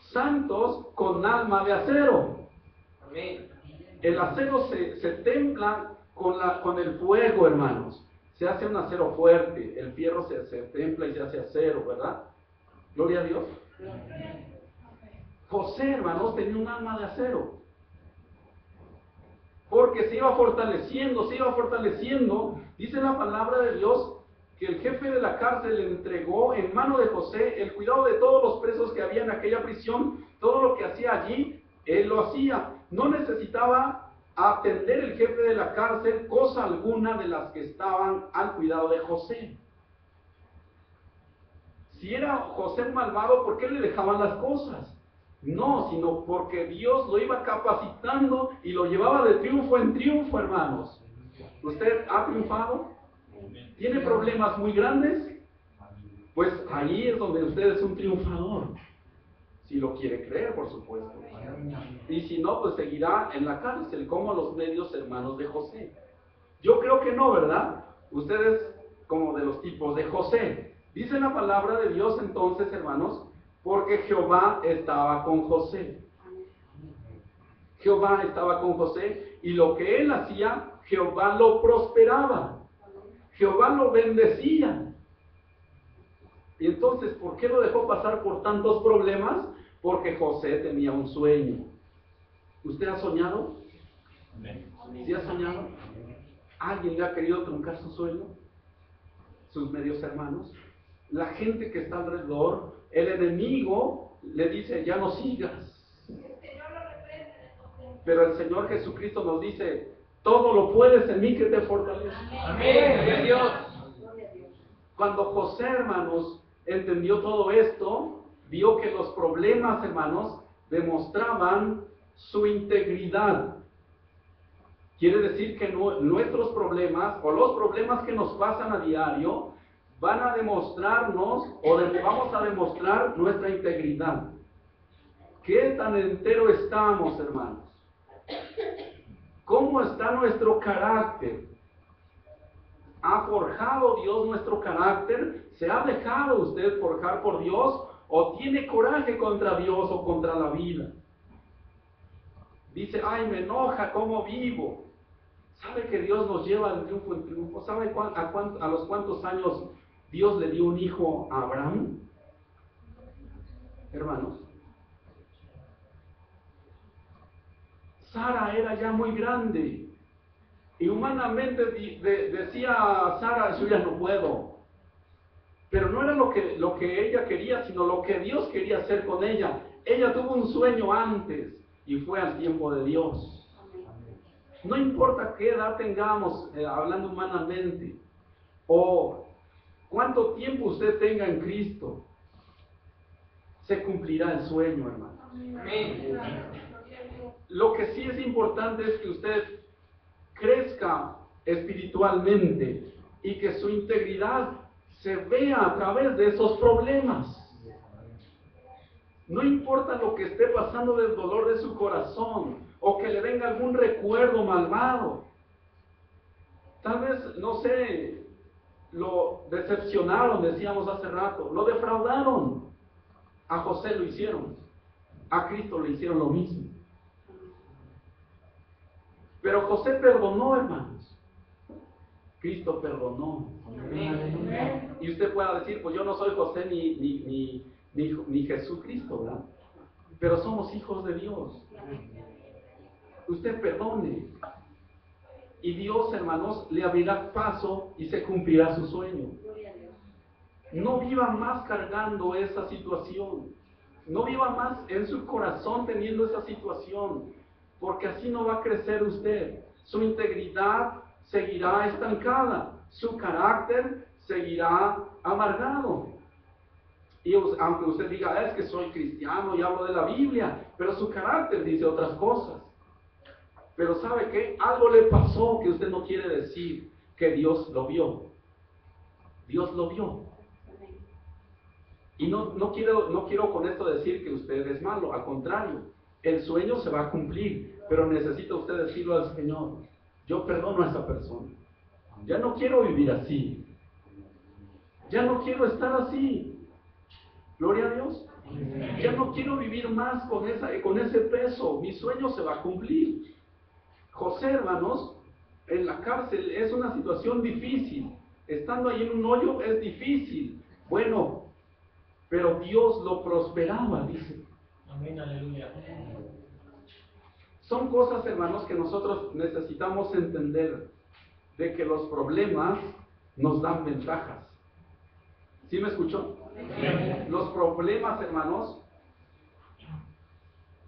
santos con alma de acero. El acero se templa con el fuego, hermanos. Se hace un acero fuerte, el fierro se templa y se hace acero, ¿verdad? Gloria a Dios. José, hermanos, tenía un alma de acero, porque se iba fortaleciendo. Dice la palabra de Dios que el jefe de la cárcel le entregó en mano de José el cuidado de todos los presos que había en aquella prisión. Todo lo que hacía allí, él lo hacía. No necesitaba atender el jefe de la cárcel cosa alguna de las que estaban al cuidado de José. Si era José un malvado, ¿por qué le dejaban las cosas? No, sino porque Dios lo iba capacitando y lo llevaba de triunfo en triunfo, hermanos. ¿Usted ha triunfado? ¿Tiene problemas muy grandes? Pues ahí es donde usted es un triunfador. Si lo quiere creer, por supuesto. Y si no, pues seguirá en la cárcel, como los medios hermanos de José. Yo creo que no, ¿verdad? Usted es como de los tipos de José. Dice la palabra de Dios entonces, hermanos, porque Jehová estaba con José. Jehová estaba con José, y lo que él hacía, Jehová lo prosperaba. Jehová lo bendecía. Y entonces, ¿por qué lo dejó pasar por tantos problemas? Porque José tenía un sueño. ¿Usted ha soñado? ¿Sí ha soñado? ¿Alguien le ha querido truncar su sueño? ¿Sus medios hermanos? La gente que está alrededor, el enemigo le dice, ya no sigas. Pero el Señor Jesucristo nos dice, todo lo puedes en mí que te fortalece. Amén. Dios. Cuando José, hermanos, entendió todo esto, vio que los problemas, hermanos, demostraban su integridad. Quiere decir que nuestros problemas, o los problemas que nos pasan a diario, van a demostrarnos, vamos a demostrar nuestra integridad. ¿Qué tan entero estamos, hermanos? ¿Cómo está nuestro carácter? ¿Ha forjado Dios nuestro carácter? ¿Se ha dejado usted forjar por Dios? ¿O tiene coraje contra Dios o contra la vida? Dice, ay, me enoja cómo vivo. ¿Sabe que Dios nos lleva de triunfo en triunfo? ¿Sabe a los cuántos años Dios le dio un hijo a Abraham? Hermanos, Sara era ya muy grande. Y humanamente decía Sara, yo ya no puedo. Pero no era lo que ella quería, sino lo que Dios quería hacer con ella. Ella tuvo un sueño antes y fue al tiempo de Dios. No importa qué edad tengamos, hablando humanamente, o cuánto tiempo usted tenga en Cristo, se cumplirá el sueño, hermano. Lo que sí es importante es que usted crezca espiritualmente y que su integridad se vea a través de esos problemas. No importa lo que esté pasando del dolor de su corazón o que le venga algún recuerdo malvado. Tal vez, no sé, lo decepcionaron, decíamos hace rato, lo defraudaron. A José lo hicieron, a Cristo le hicieron lo mismo. Pero José perdonó, hermanos. Cristo perdonó. Amén. Y usted pueda decir, pues yo no soy José ni Jesucristo, ¿verdad? Pero somos hijos de Dios. Usted perdone. Y Dios, hermanos, le abrirá paso y se cumplirá su sueño. No viva más cargando esa situación. No viva más en su corazón teniendo esa situación. Porque así no va a crecer usted. Su integridad seguirá estancada. Su carácter seguirá amargado. Y aunque usted diga, es que soy cristiano y hablo de la Biblia, pero su carácter dice otras cosas. Pero ¿sabe qué? Algo le pasó que usted no quiere decir que Dios lo vio. Dios lo vio. Y no quiero con esto decir que usted es malo, al contrario, el sueño se va a cumplir, pero necesita usted decirlo al Señor, yo perdono a esa persona, ya no quiero vivir así, ya no quiero estar así, gloria a Dios, ya no quiero vivir más con ese peso, mi sueño se va a cumplir. José, hermanos, en la cárcel es una situación difícil, estando ahí en un hoyo es difícil, bueno, pero Dios lo prosperaba, dice. Amén, aleluya. Son cosas, hermanos, que nosotros necesitamos entender, de que los problemas nos dan ventajas. ¿Sí me escuchó? Sí. Los problemas, hermanos,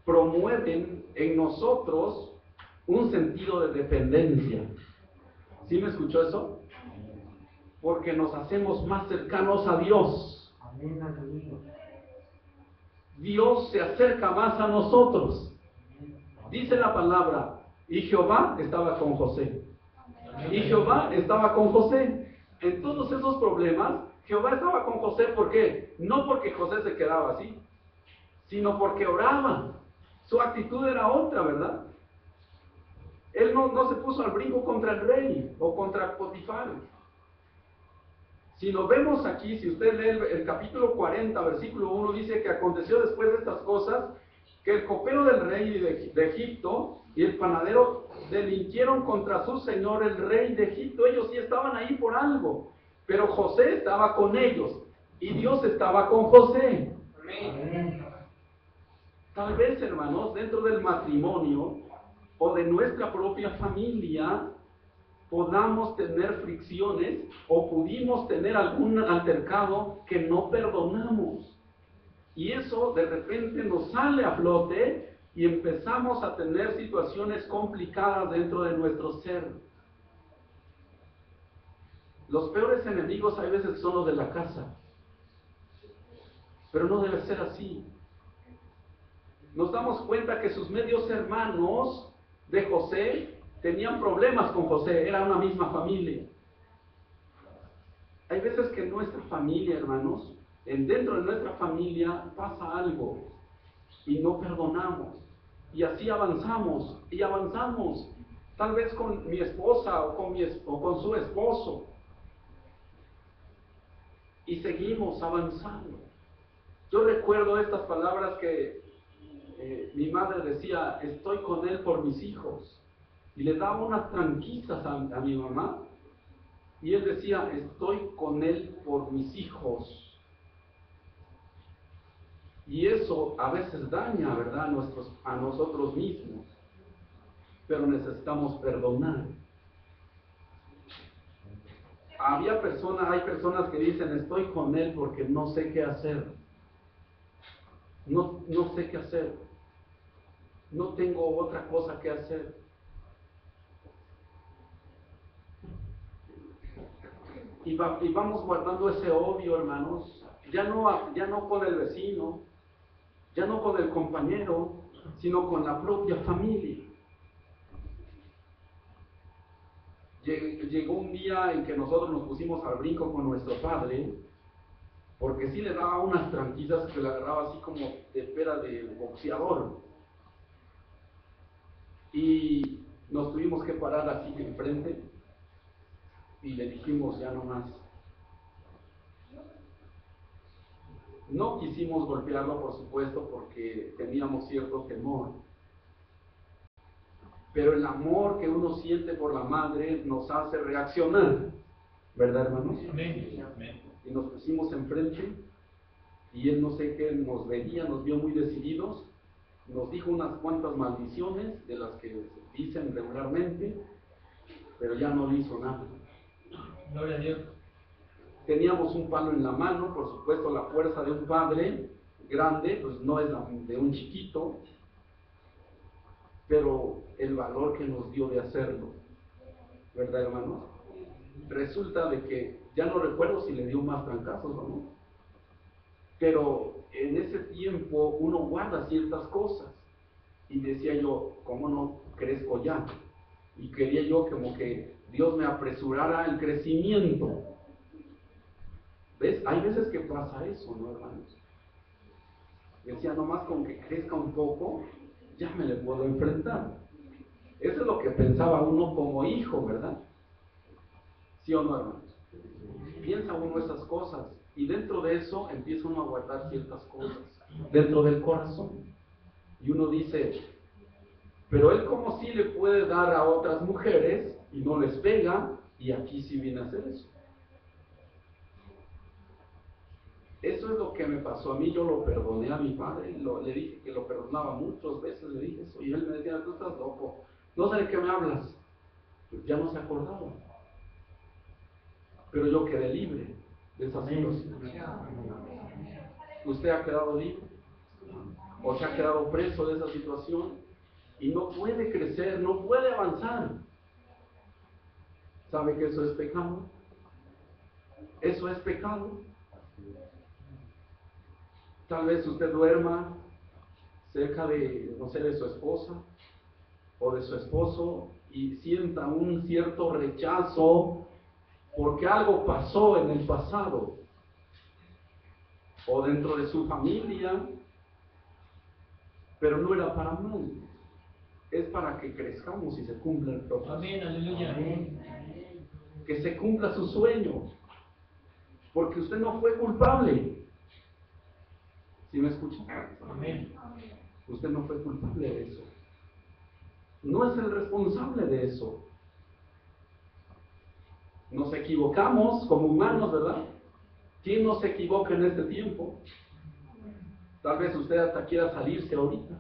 promueven en nosotros un sentido de dependencia. ¿Sí me escuchó eso? Porque nos hacemos más cercanos a Dios. Dios se acerca más a nosotros. Dice la palabra, y Jehová estaba con José. Y Jehová estaba con José. En todos esos problemas, Jehová estaba con José. ¿Por qué? No porque José se quedaba así, sino porque oraba. Su actitud era otra, ¿verdad? Él no se puso al brinco contra el rey o contra Potifar. Si lo vemos aquí, si usted lee el capítulo 40, versículo 1, dice que aconteció después de estas cosas, que el copero del rey de Egipto y el panadero delinquieron contra su señor, el rey de Egipto. Ellos sí estaban ahí por algo, pero José estaba con ellos, y Dios estaba con José. Amén. Tal vez, hermanos, dentro del matrimonio, o de nuestra propia familia, podamos tener fricciones o pudimos tener algún altercado que no perdonamos. Y eso de repente nos sale a flote y empezamos a tener situaciones complicadas dentro de nuestro ser. Los peores enemigos hay veces son los de la casa, pero no debe ser así. Nos damos cuenta que sus medios hermanos de José tenían problemas con José, era una misma familia. Hay veces que en nuestra familia, hermanos, dentro de nuestra familia pasa algo y no perdonamos. Y así avanzamos y avanzamos, tal vez con mi esposa o con su esposo. Y seguimos avanzando. Yo recuerdo estas palabras que mi madre decía: estoy con él por mis hijos. Y le daba unas tranquilas a mi mamá. Y él decía: estoy con él por mis hijos. Y eso a veces daña, ¿verdad?, a nosotros mismos. Pero necesitamos perdonar. Hay personas que dicen: estoy con él porque no sé qué hacer. No sé qué hacer. No tengo otra cosa que hacer. Y vamos guardando ese odio, hermanos. Ya no con el vecino, ya no con el compañero, sino con la propia familia. Llegó un día en que nosotros nos pusimos al brinco con nuestro padre, porque sí le daba unas tranquillas que le agarraba así como de pera de boxeador. Y nos tuvimos que parar así enfrente y le dijimos: ya no más. No quisimos golpearlo, por supuesto, porque teníamos cierto temor. Pero el amor que uno siente por la madre nos hace reaccionar, ¿verdad, hermanos? Amén. Y nos pusimos enfrente y él, no sé qué, nos veía, nos vio muy decididos, nos dijo unas cuantas maldiciones de las que dicen regularmente, pero ya no le hizo nada. Gloria a Dios. Teníamos un palo en la mano, por supuesto la fuerza de un padre grande, pues no es la de un chiquito, pero el valor que nos dio de hacerlo, ¿verdad, hermanos? Resulta de que, ya no recuerdo si le dio más trancazos o no, pero en ese tiempo uno guarda ciertas cosas, y decía yo: ¿cómo no crezco ya? Y quería yo como que Dios me apresurara el crecimiento. ¿Ves? Hay veces que pasa eso, ¿no, hermanos? Decía: nomás con que crezca un poco, ya me le puedo enfrentar. Eso es lo que pensaba uno como hijo, ¿verdad? ¿Sí o no, hermanos? Piensa uno esas cosas, y dentro de eso empieza uno a guardar ciertas cosas dentro del corazón. Y uno dice: pero él, ¿cómo sí le puede dar a otras mujeres y no les pega, y aquí sí viene a hacer eso? Eso es lo que me pasó a mí. Yo lo perdoné a mi padre, le dije que lo perdonaba muchas veces, le dije eso, y él me decía: tú estás loco, no sé de qué me hablas. Pues ya no se acordaba, pero yo quedé libre de esa situación. ¿Usted ha quedado libre? ¿O se ha quedado preso de esa situación? Y no puede crecer, no puede avanzar. ¿Sabe que eso es pecado? Eso es pecado. Tal vez usted duerma cerca de, no sé, de su esposa o de su esposo, y sienta un cierto rechazo porque algo pasó en el pasado, o dentro de su familia, pero no era para mal. Es para que crezcamos y se cumpla el propósito. Amén, aleluya. Que se cumpla su sueño, porque usted no fue culpable. ¿Sí me escucha? Amén. Usted no fue culpable de eso. No es el responsable de eso. Nos equivocamos como humanos, ¿verdad? ¿Quién no se equivoca en este tiempo? Tal vez usted hasta quiera salirse ahorita,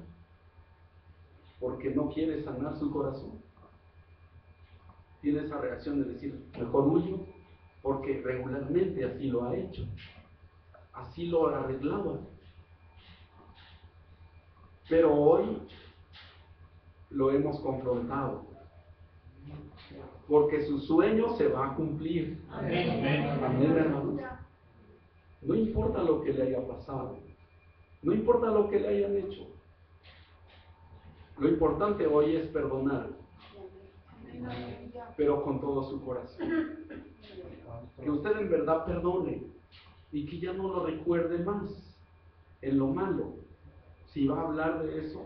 porque no quiere sanar su corazón. Tiene esa reacción de decir: mejor huyo, porque regularmente así lo ha hecho. Así lo arreglaba. Pero hoy lo hemos confrontado, porque su sueño se va a cumplir. Amén. Amén, hermanos. No importa lo que le haya pasado, no importa lo que le hayan hecho. Lo importante hoy es perdonar, pero con todo su corazón. Que usted en verdad perdone y que ya no lo recuerde más en lo malo. Si va a hablar de eso,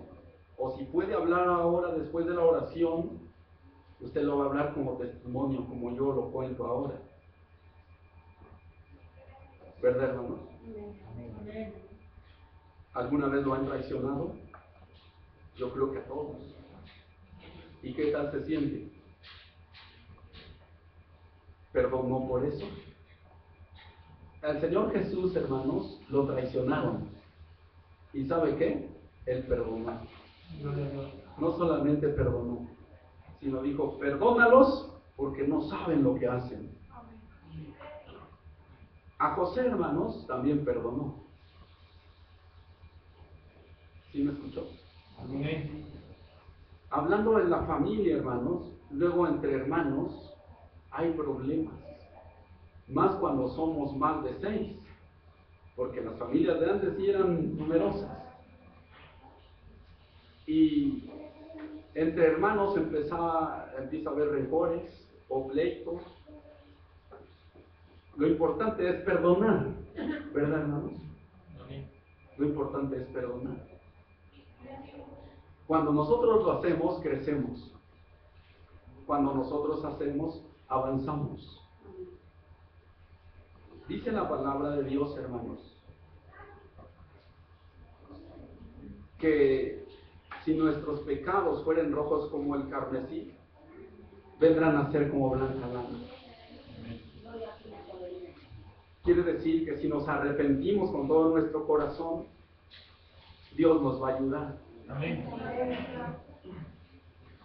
O si puede hablar ahora después de la oración, usted lo va a hablar como testimonio, como yo lo cuento ahora. ¿Verdad, hermanos? ¿Alguna vez lo han traicionado? Yo creo que a todos. ¿Y qué tal se siente? ¿Perdonó por eso? Al Señor Jesús, hermanos, lo traicionaron. ¿Y sabe qué? Él perdonó. No solamente perdonó, sino dijo, perdónalos porque no saben lo que hacen. A José, hermanos, también perdonó. ¿Sí me escuchó? Amén. Hablando de la familia, hermanos, luego entre hermanos hay problemas. Más cuando somos más de 6, porque las familias de antes sí eran numerosas. Y entre hermanos empieza a haber rencores o pleitos. Lo importante es perdonar, ¿verdad, hermanos? Lo importante es perdonar. Cuando nosotros lo hacemos, crecemos. Cuando nosotros hacemos, avanzamos. Dice la palabra de Dios, hermanos, que si nuestros pecados fueren rojos como el carmesí, vendrán a ser como blanca lana. Quiere decir que si nos arrepentimos con todo nuestro corazón, Dios nos va a ayudar. Amén.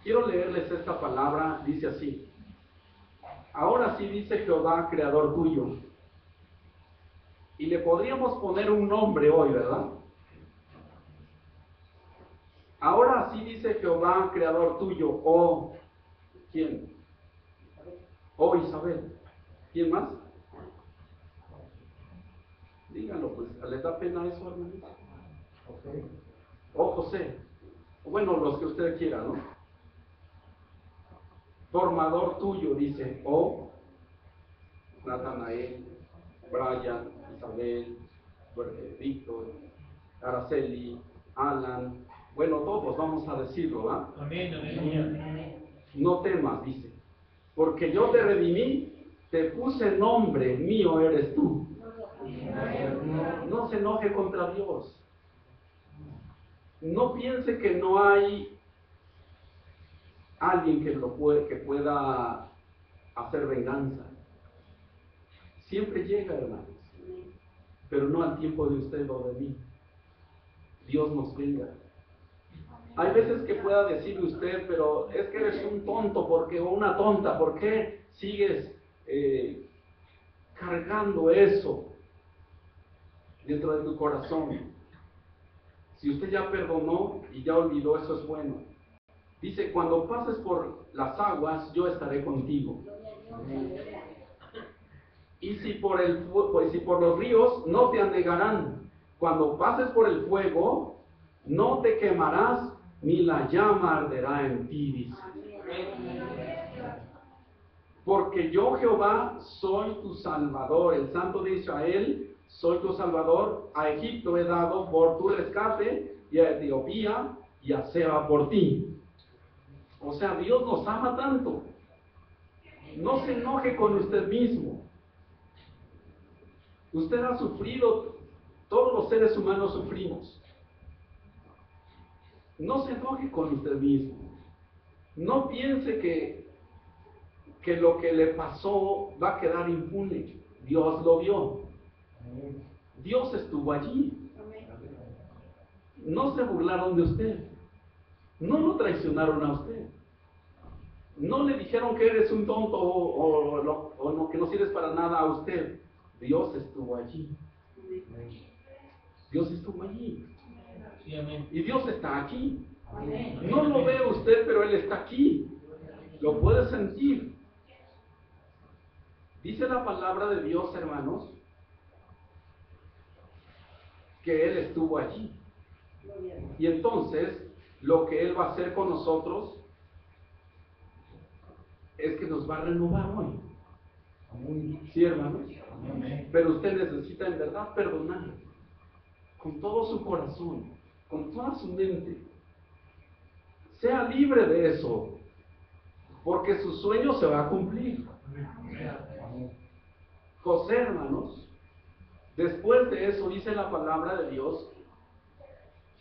Quiero leerles esta palabra, dice así. Ahora sí dice Jehová, creador tuyo. Y le podríamos poner un nombre hoy, ¿verdad? Ahora sí dice Jehová, creador tuyo, oh, ¿quién? Oh, Isabel. ¿Quién más? Díganlo, pues, ¿les da pena eso, hermanos? Oh, José. Bueno, los que usted quiera, ¿no? Formador tuyo, dice, oh, Natanael, Brian, Isabel, Víctor, Araceli, Alan, bueno, todos vamos a decirlo, ¿verdad? Amén, amén. No temas, dice, porque yo te redimí, te puse nombre, mío eres tú. No se enoje contra Dios. No piense que no hay alguien que pueda hacer venganza. Siempre llega, hermanos, pero no al tiempo de usted o de mí. Dios nos venga. Hay veces que pueda decir usted, pero es que eres un tonto o una tonta, ¿por qué sigues cargando eso dentro de tu corazón? Si usted ya perdonó y ya olvidó, eso es bueno. Dice, cuando pases por las aguas, yo estaré contigo. Y si por los ríos, no te anegarán. Cuando pases por el fuego, no te quemarás, ni la llama arderá en ti, dice. Porque yo, Jehová, soy tu Salvador, el Santo de Israel, soy tu Salvador. A Egipto he dado por tu rescate, y a Etiopía y a Seba por ti. O sea, Dios nos ama tanto. No se enoje con usted mismo. Usted ha sufrido, todos los seres humanos sufrimos. No se enoje con usted mismo. No piense que lo que le pasó va a quedar impune. Dios lo vio. Dios estuvo allí. No se burlaron de usted. No lo traicionaron a usted. No le dijeron que eres un tonto o que no sirves para nada a usted. Dios estuvo allí. Dios estuvo allí. Sí, amén. Y Dios está aquí. No lo ve usted, pero Él está aquí. Lo puede sentir. Dice la palabra de Dios, hermanos, que Él estuvo allí. Y entonces, lo que Él va a hacer con nosotros es que nos va a renovar hoy. Sí, hermanos. Pero usted necesita en verdad perdonar con todo su corazón, con toda su mente. sea libre de eso, porque su sueño se va a cumplir. José, hermanos, después de eso dice la palabra de Dios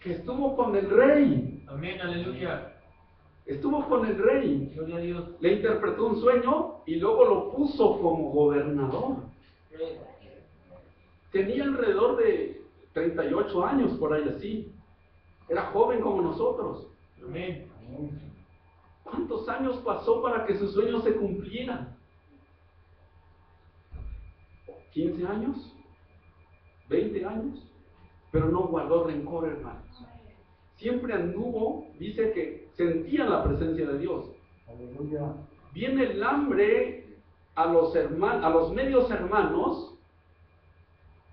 que estuvo con el rey. Amén, aleluya. Estuvo con el rey. Gloria a Dios. Le interpretó un sueño y luego lo puso como gobernador. Tenía alrededor de 38 años, por ahí así. Era joven como nosotros. Amén. ¿Cuántos años pasó para que su sueño se cumpliera? ¿15 años? ¿20 años? Pero no guardó rencor, hermanos. Siempre anduvo, dice que sentía la presencia de Dios. Aleluya. Viene el hambre a los medios hermanos,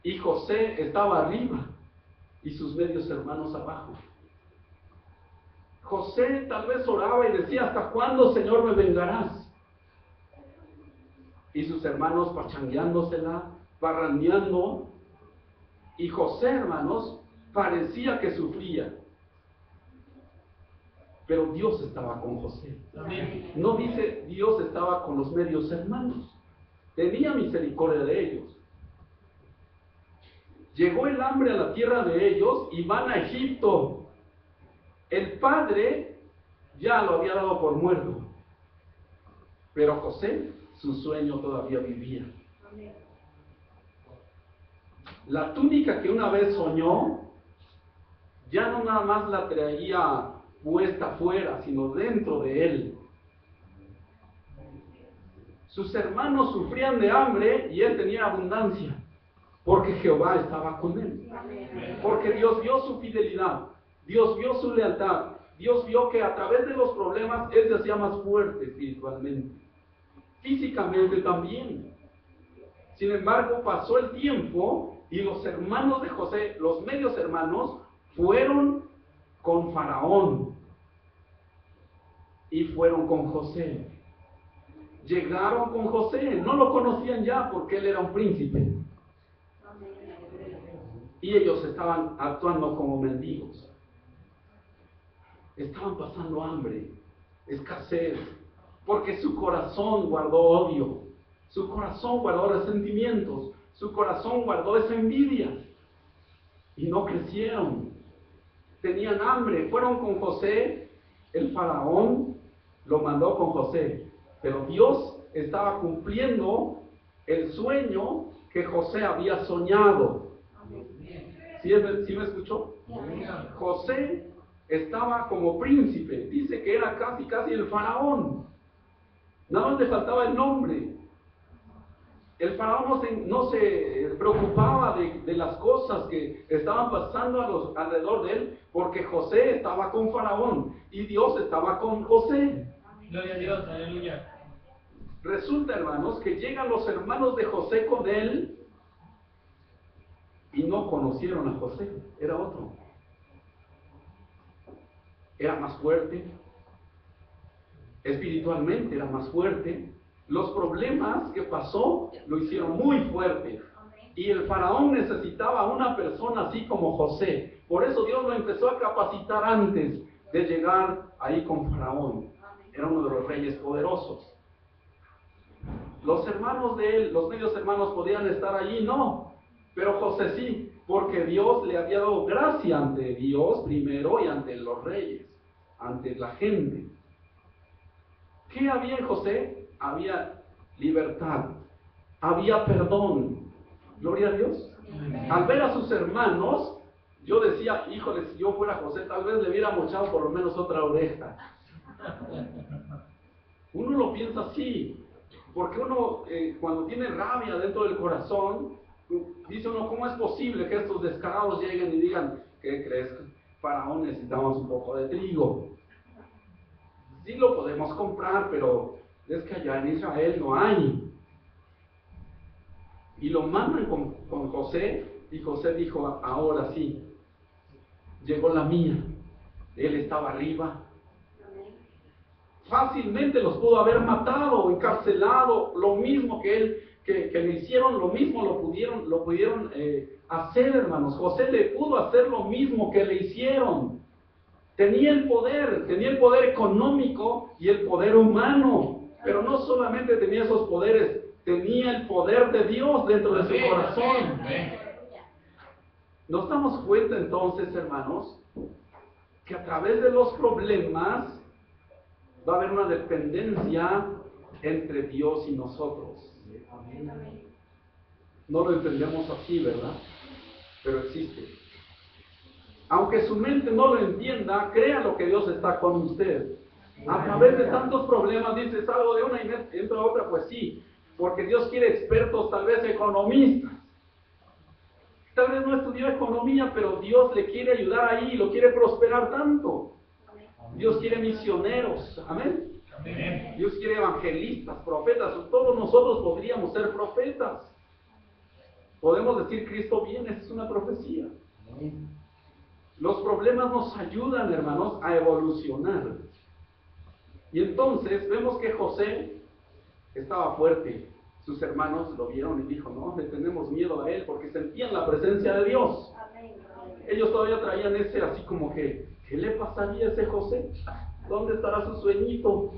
y José estaba arriba y sus medios hermanos abajo. José tal vez oraba y decía: ¿hasta cuándo, Señor, me vengarás? Y sus hermanos pachangueándosela, parrandeando. Y José, hermanos, parecía que sufría. Pero Dios estaba con José. Amén. No dice Dios estaba con los medios hermanos. Tenía misericordia de ellos. Llegó el hambre a la tierra de ellos y van a Egipto. El padre ya lo había dado por muerto. Pero José, su sueño todavía vivía. La túnica que una vez soñó, ya no nada más la traía puesta afuera, sino dentro de él. Sus hermanos sufrían de hambre y él tenía abundancia, porque Jehová estaba con él. Porque Dios vio su fidelidad, Dios vio su lealtad, Dios vio que a través de los problemas él se hacía más fuerte espiritualmente, físicamente también. Sin embargo, pasó el tiempo y los hermanos de José, los medios hermanos, fueron con Faraón y fueron con José. Llegaron con José, no lo conocían ya porque él era un príncipe. Y ellos estaban actuando como mendigos. Estaban pasando hambre, escasez, porque su corazón guardó odio, su corazón guardó resentimientos, su corazón guardó esa envidia. Y no crecieron. Tenían hambre, fueron con José. El faraón lo mandó con José, pero Dios estaba cumpliendo el sueño que José había soñado. ¿Sí me escuchó? José estaba como príncipe, dice que era casi el faraón. Nada más le faltaba el nombre. El faraón no se preocupaba de las cosas que estaban pasando alrededor de él, porque José estaba con faraón y Dios estaba con José. Gloria a Dios, aleluya. Resulta, hermanos, que llegan los hermanos de José con él y no conocieron a José. Era otro. Era más fuerte. Espiritualmente era más fuerte. Los problemas que pasó lo hicieron muy fuerte. Y el faraón necesitaba una persona así como José. Por eso Dios lo empezó a capacitar antes de llegar ahí con Faraón. Era uno de los reyes poderosos. Los hermanos de él, los medios hermanos, podían estar allí, no. Pero José sí, porque Dios le había dado gracia ante Dios primero y ante los reyes, ante la gente. ¿Qué había en José? Había libertad, había perdón. Gloria a Dios. Al ver a sus hermanos, yo decía: híjole, si yo fuera José, tal vez le hubiera mochado por lo menos otra oreja. Uno lo piensa así, porque uno cuando tiene rabia dentro del corazón, dice uno: ¿cómo es posible que estos descarados lleguen y digan: ¿qué crees, Faraón? Necesitamos un poco de trigo. Sí lo podemos comprar, pero es que allá en Israel no hay. Y lo mandan con José, y José dijo: ahora sí, llegó la mía. Él estaba arriba. Fácilmente los pudo haber matado, encarcelado, lo mismo que él, que le hicieron, lo mismo lo pudieron hacer, hermanos. José le pudo hacer lo mismo que le hicieron. tenía el poder económico y el poder humano, pero no solamente tenía esos poderes, tenía el poder de Dios dentro de su corazón. ¿Nos damos cuenta entonces, hermanos, que a través de los problemas va a haber una dependencia entre Dios y nosotros? No lo entendemos así, ¿verdad? Pero existe. Aunque su mente no lo entienda, crea lo que Dios está con usted. A través de tantos problemas, dice, salgo de una y entro a otra, pues sí, porque Dios quiere expertos, tal vez economistas. Tal vez no estudió economía, pero Dios le quiere ayudar ahí y lo quiere prosperar tanto. Dios quiere misioneros, amén. Dios quiere evangelistas, profetas. Todos nosotros podríamos ser profetas. Podemos decir, Cristo viene, es una profecía. Los problemas nos ayudan, hermanos, a evolucionar. Y entonces vemos que José estaba fuerte. Sus hermanos lo vieron y dijo, no, le tenemos miedo a él porque sentían la presencia de Dios. Ellos todavía traían ese así como que, ¿qué le pasaría a ese José? ¿Dónde estará su sueñito?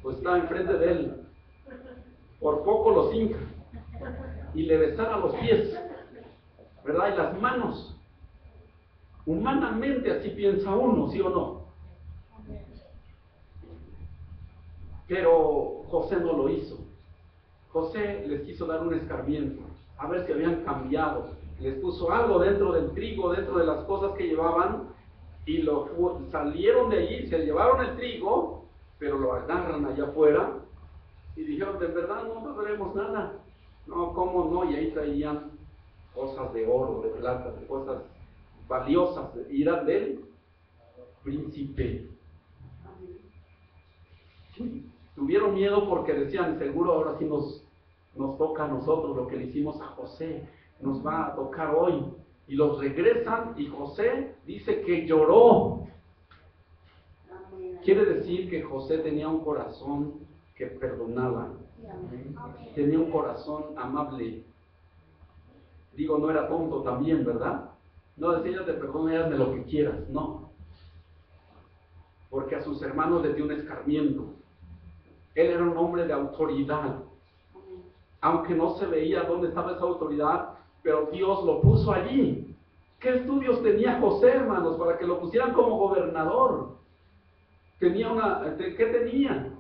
Pues está enfrente de él. Por poco los hinca y le besara los pies, ¿verdad? Y las manos. Humanamente así piensa uno, ¿sí o no? Pero José no lo hizo. José les quiso dar un escarmiento, a ver si habían cambiado. Les puso algo dentro del trigo, dentro de las cosas que llevaban, y salieron de allí, se llevaron el trigo, pero lo agarran allá afuera, y dijeron, de verdad no veremos nada. No, ¿cómo no? Y ahí traían cosas de oro, de plata, de cosas valiosas, y eran del príncipe. Tuvieron miedo porque decían, seguro ahora sí nos toca a nosotros lo que le hicimos a José, nos va a tocar hoy. Y los regresan y José dice que lloró. Quiere decir que José tenía un corazón que perdonaba, tenía un corazón amable. Digo, no era tonto también, ¿verdad? No decía, ya te perdono, hazme lo que quieras, no. Porque a sus hermanos les dio un escarmiento. Él era un hombre de autoridad. Aunque no se veía dónde estaba esa autoridad, pero Dios lo puso allí. ¿Qué estudios tenía José, hermanos, para que lo pusieran como gobernador? ¿Qué tenía?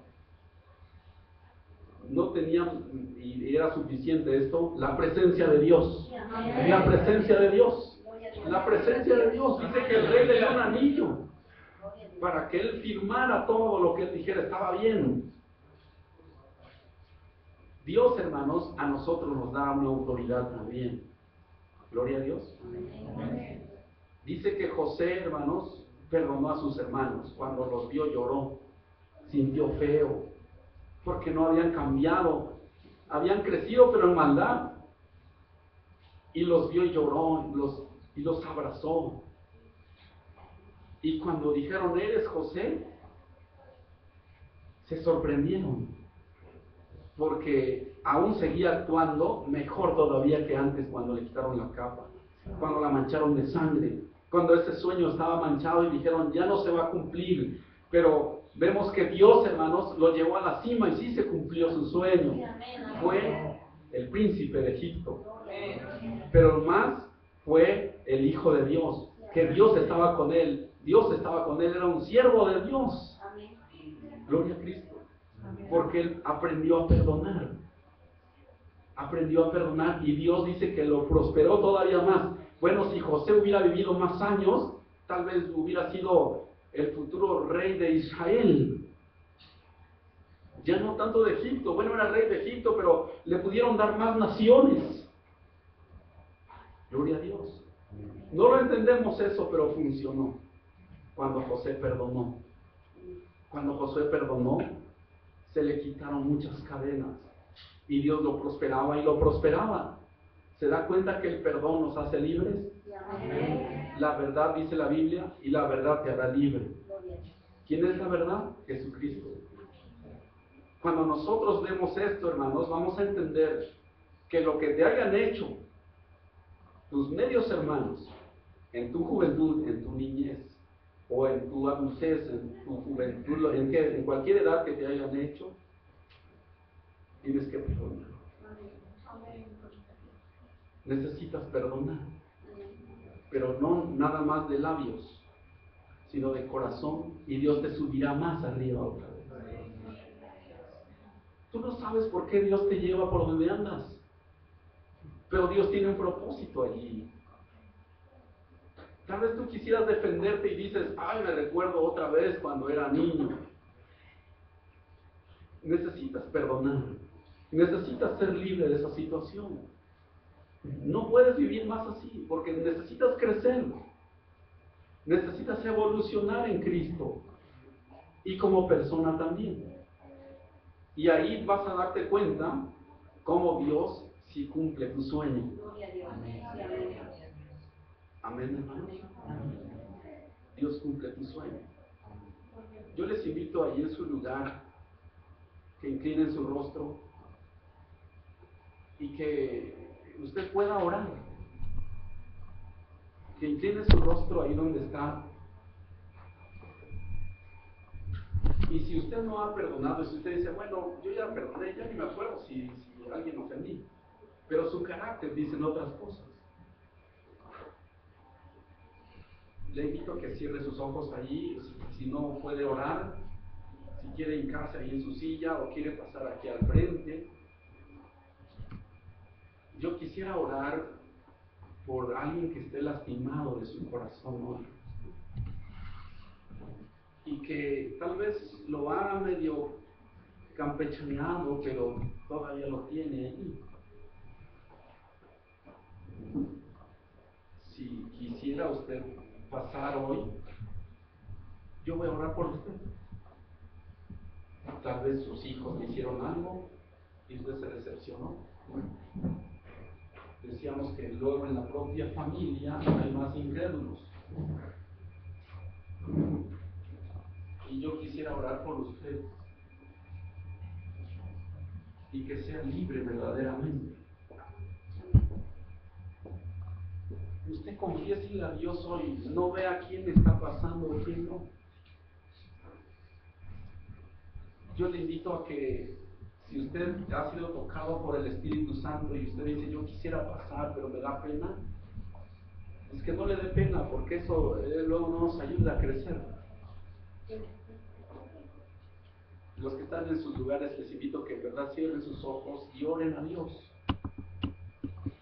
No tenía, y era suficiente esto, la presencia de Dios. La presencia de Dios. La presencia de Dios. Dice que el rey le dio un anillo para que él firmara todo lo que él dijera estaba bien. Dios, hermanos, a nosotros nos da una autoridad también. Gloria a Dios. Dice que José, hermanos, perdonó a sus hermanos. Cuando los vio lloró, sintió feo, porque no habían cambiado. Habían crecido, pero en maldad. Y los vio y lloró, y los abrazó. Y cuando dijeron, ¿eres José?, se sorprendieron, porque aún seguía actuando mejor todavía que antes, cuando le quitaron la capa, cuando la mancharon de sangre, cuando ese sueño estaba manchado y dijeron, ya no se va a cumplir. Pero vemos que Dios, hermanos, lo llevó a la cima y sí se cumplió su sueño. Fue el príncipe de Egipto, pero más fue el Hijo de Dios, que Dios estaba con él. Dios estaba con él, era un siervo de Dios. Gloria a Cristo. Porque él aprendió a perdonar. Aprendió a perdonar y Dios dice que lo prosperó todavía más. Bueno, si José hubiera vivido más años, tal vez hubiera sido el futuro rey de Israel. Ya no tanto de Egipto. Bueno, era rey de Egipto, pero le pudieron dar más naciones. Gloria a Dios. No lo entendemos eso, pero funcionó. Cuando José perdonó. Cuando Josué perdonó, se le quitaron muchas cadenas y Dios lo prosperaba y lo prosperaba. ¿Se da cuenta que el perdón nos hace libres? La verdad, dice la Biblia, y la verdad te hará libre. ¿Quién es la verdad? Jesucristo. Cuando nosotros vemos esto, hermanos, vamos a entender que lo que te hayan hecho tus medios hermanos en tu juventud, en tu niñez, o en tu adultez, en tu juventud, en cualquier edad que te hayan hecho, tienes que perdonar. Necesitas perdonar, pero no nada más de labios, sino de corazón, y Dios te subirá más arriba otra vez. Tú no sabes por qué Dios te lleva por donde andas, pero Dios tiene un propósito allí. Tal vez tú quisieras defenderte y dices, ay, me recuerdo otra vez cuando era niño. Necesitas perdonar, necesitas ser libre de esa situación. No puedes vivir más así, porque necesitas crecer, necesitas evolucionar en Cristo y como persona también. Y ahí vas a darte cuenta cómo Dios sí cumple tu sueño. Amén, hermanos. Dios cumple tu sueño. Yo les invito ahí en su lugar que inclinen su rostro y que usted pueda orar. Que incline su rostro ahí donde está. Y si usted no ha perdonado, si usted dice, bueno, yo ya perdoné, ya ni me acuerdo si alguien ofendí, pero su carácter dicen otras cosas. Le invito a que cierre sus ojos allí, si no puede orar, si quiere hincarse ahí en su silla o quiere pasar aquí al frente. Yo quisiera orar por alguien que esté lastimado de su corazón hoy y que tal vez lo haga medio campechaneando, pero todavía lo tiene ahí. Si quisiera usted pasar hoy, yo voy a orar por usted. Tal vez sus hijos le hicieron algo y usted se decepcionó. Decíamos que luego en la propia familia hay más incrédulos. Y yo quisiera orar por usted y que sea libre verdaderamente. Usted confiésele a Dios hoy, no vea quién está pasando o quién no. Yo le invito a que si usted ha sido tocado por el Espíritu Santo y usted dice, yo quisiera pasar, pero me da pena, es que no le dé pena, porque eso luego no nos ayuda a crecer. Los que están en sus lugares, les invito a que en verdad cierren sus ojos y oren a Dios.